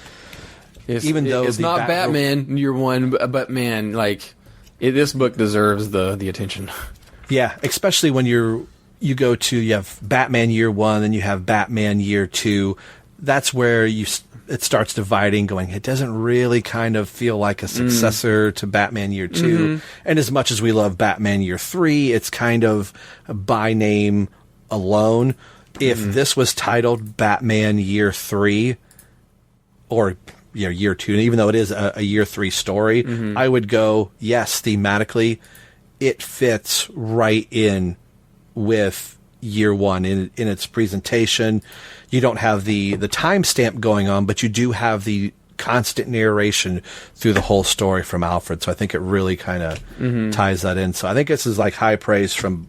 even though it's not Batman Year One, but man, like, this book deserves the attention. Yeah, especially when you have Batman Year One and you have Batman Year Two. That's where it starts dividing, going, it doesn't really kind of feel like a successor to Batman Year 2. And as much as we love Batman Year 3, it's kind of by name alone. If this was titled Batman Year 3, or Year 2, even though it is a Year 3 story, I would go, yes, thematically, it fits right in with Year 1 in its presentation. You don't have the timestamp going on, but you do have the constant narration through the whole story from Alfred. So I think it really kind of ties that in. So I think this is like high praise from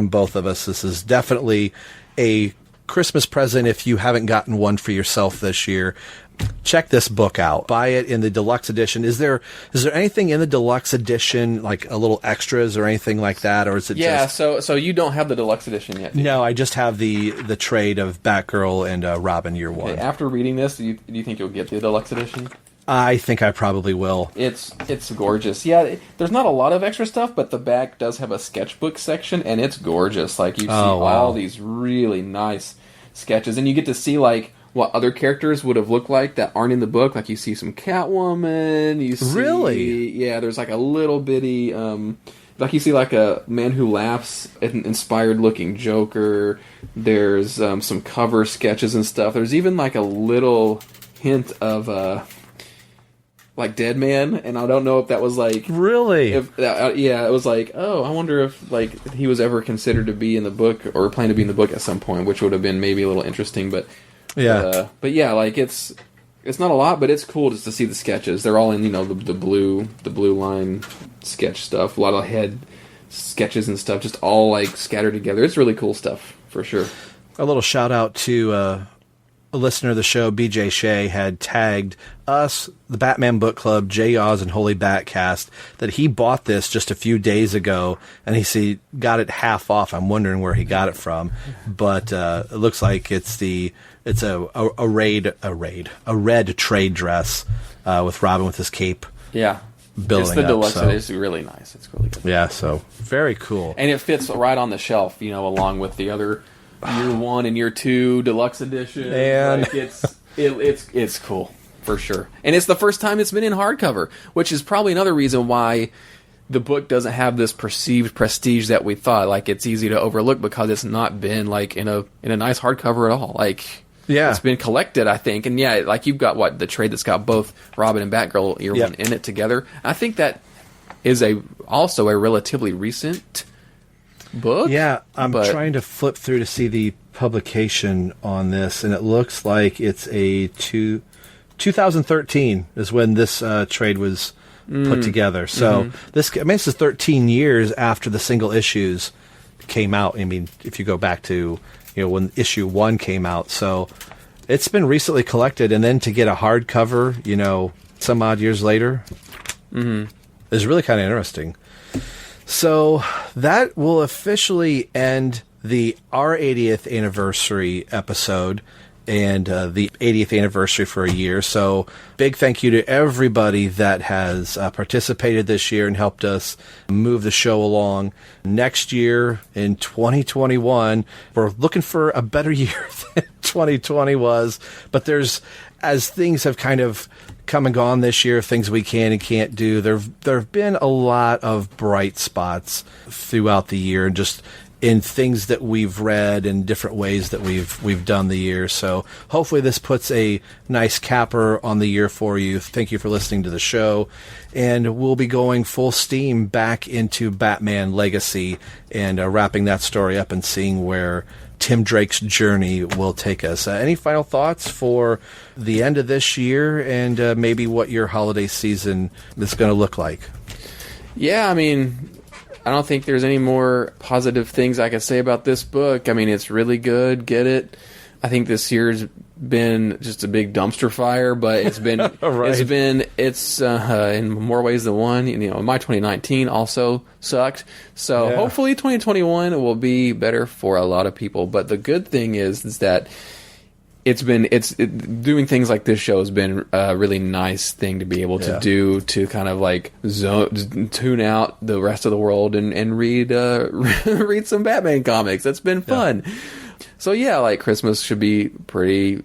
both of us. This is definitely a Christmas present if you haven't gotten one for yourself this year. Check this book out. Buy it in the deluxe edition. Is there anything in the deluxe edition, like a little extras or anything like that, or is it just... so you don't have the deluxe edition yet, do you? No, I just have the trade of Batgirl and Robin Year 1. Okay, after reading this, do you think you'll get the deluxe edition? I think I probably will. It's gorgeous. Yeah, there's not a lot of extra stuff, but the back does have a sketchbook section, and it's gorgeous. Like, you see all these really nice sketches, and you get to see, like, what other characters would have looked like that aren't in the book. Like, you see some Catwoman, you see... Really? Yeah, there's like a little bitty... like, you see like a Man Who Laughs, an inspired-looking Joker. There's some cover sketches and stuff. There's even like a little hint of... like Deadman, and I don't know if that was like... Really? It was like, oh, I wonder if like he was ever considered to be in the book, or planned to be in the book at some point, which would have been maybe a little interesting, but... Yeah, but yeah, like it's not a lot, but it's cool just to see the sketches. They're all in, the blue line sketch stuff. A lot of head sketches and stuff, just all like scattered together. It's really cool stuff for sure. A little shout out to a listener of the show, BJ Shea, had tagged us, the Batman Book Club, J. Oz, and Holy Batcast, that he bought this just a few days ago, and he got it half off. I'm wondering where he got it from, but it looks like it's a red trade dress with Robin with his cape. Yeah, building it's the up, deluxe. so. It's really nice. It's really good. Yeah, so very cool, and it fits right on the shelf, along with the other Year 1 and Year 2 deluxe edition. And like it's cool for sure, and it's the first time it's been in hardcover, which is probably another reason why the book doesn't have this perceived prestige that we thought. Like, it's easy to overlook because it's not been like in a nice hardcover at all. Like, yeah, it's been collected, I think, and yeah, like you've got the trade that's got both Robin and Batgirl Year 1 in it together. I think that is also a relatively recent book. Yeah, I'm trying to flip through to see the publication on this, and it looks like it's a 2013 is when this trade was put together. So this is 13 years after the single issues came out. I mean, if you go back to when issue 1 came out, so it's been recently collected, and then to get a hardcover, some odd years later, is really kind of interesting. So that will officially end our 80th anniversary episode and the 80th anniversary for a year. So big thank you to everybody that has participated this year and helped us move the show along. Next year, in 2021, we're looking for a better year than 2020 was. But as things have kind of come and gone this year, things we can and can't do, there have been a lot of bright spots throughout the year, and just in things that we've read and different ways that we've done the year. So hopefully this puts a nice capper on the year for you. Thank you for listening to the show, and we'll be going full steam back into Batman Legacy and wrapping that story up and seeing where Tim Drake's journey will take us. Any final thoughts for the end of this year and maybe what your holiday season is going to look like? Yeah, I mean, I don't think there's any more positive things I can say about this book. I mean, it's really good. Get it. I think this year's been just a big dumpster fire, but it's been right. it's in more ways than one. My 2019 also sucked. So hopefully 2021 will be better for a lot of people. But the good thing is that doing things like this show has been a really nice thing to be able to do, to kind of like tune out the rest of the world and read read some Batman comics. That's been fun. So yeah, like Christmas should be pretty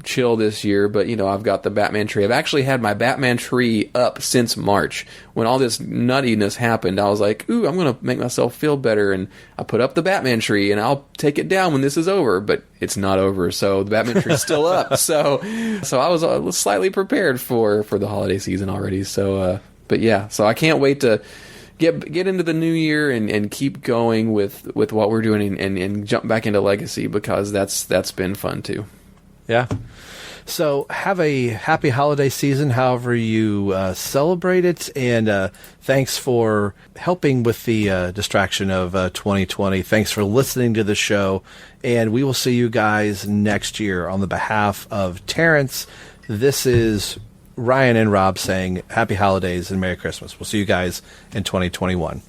chill this year, but I've got the Batman tree. I've actually had my Batman tree up since March. When all this nuttiness happened, I was like, ooh, I'm going to make myself feel better, and I put up the Batman tree, and I'll take it down when this is over, but it's not over, so the Batman tree's still up. So I was slightly prepared for the holiday season already. So but yeah, so I can't wait to get into the new year and keep going with what we're doing and jump back into Legacy, because that's been fun too. Yeah. So have a happy holiday season, however you celebrate it, and thanks for helping with the distraction of 2020. Thanks for listening to the show, and we will see you guys next year. On the behalf of Terence, this is Ryan and Rob saying happy holidays and Merry Christmas. We'll see you guys in 2021.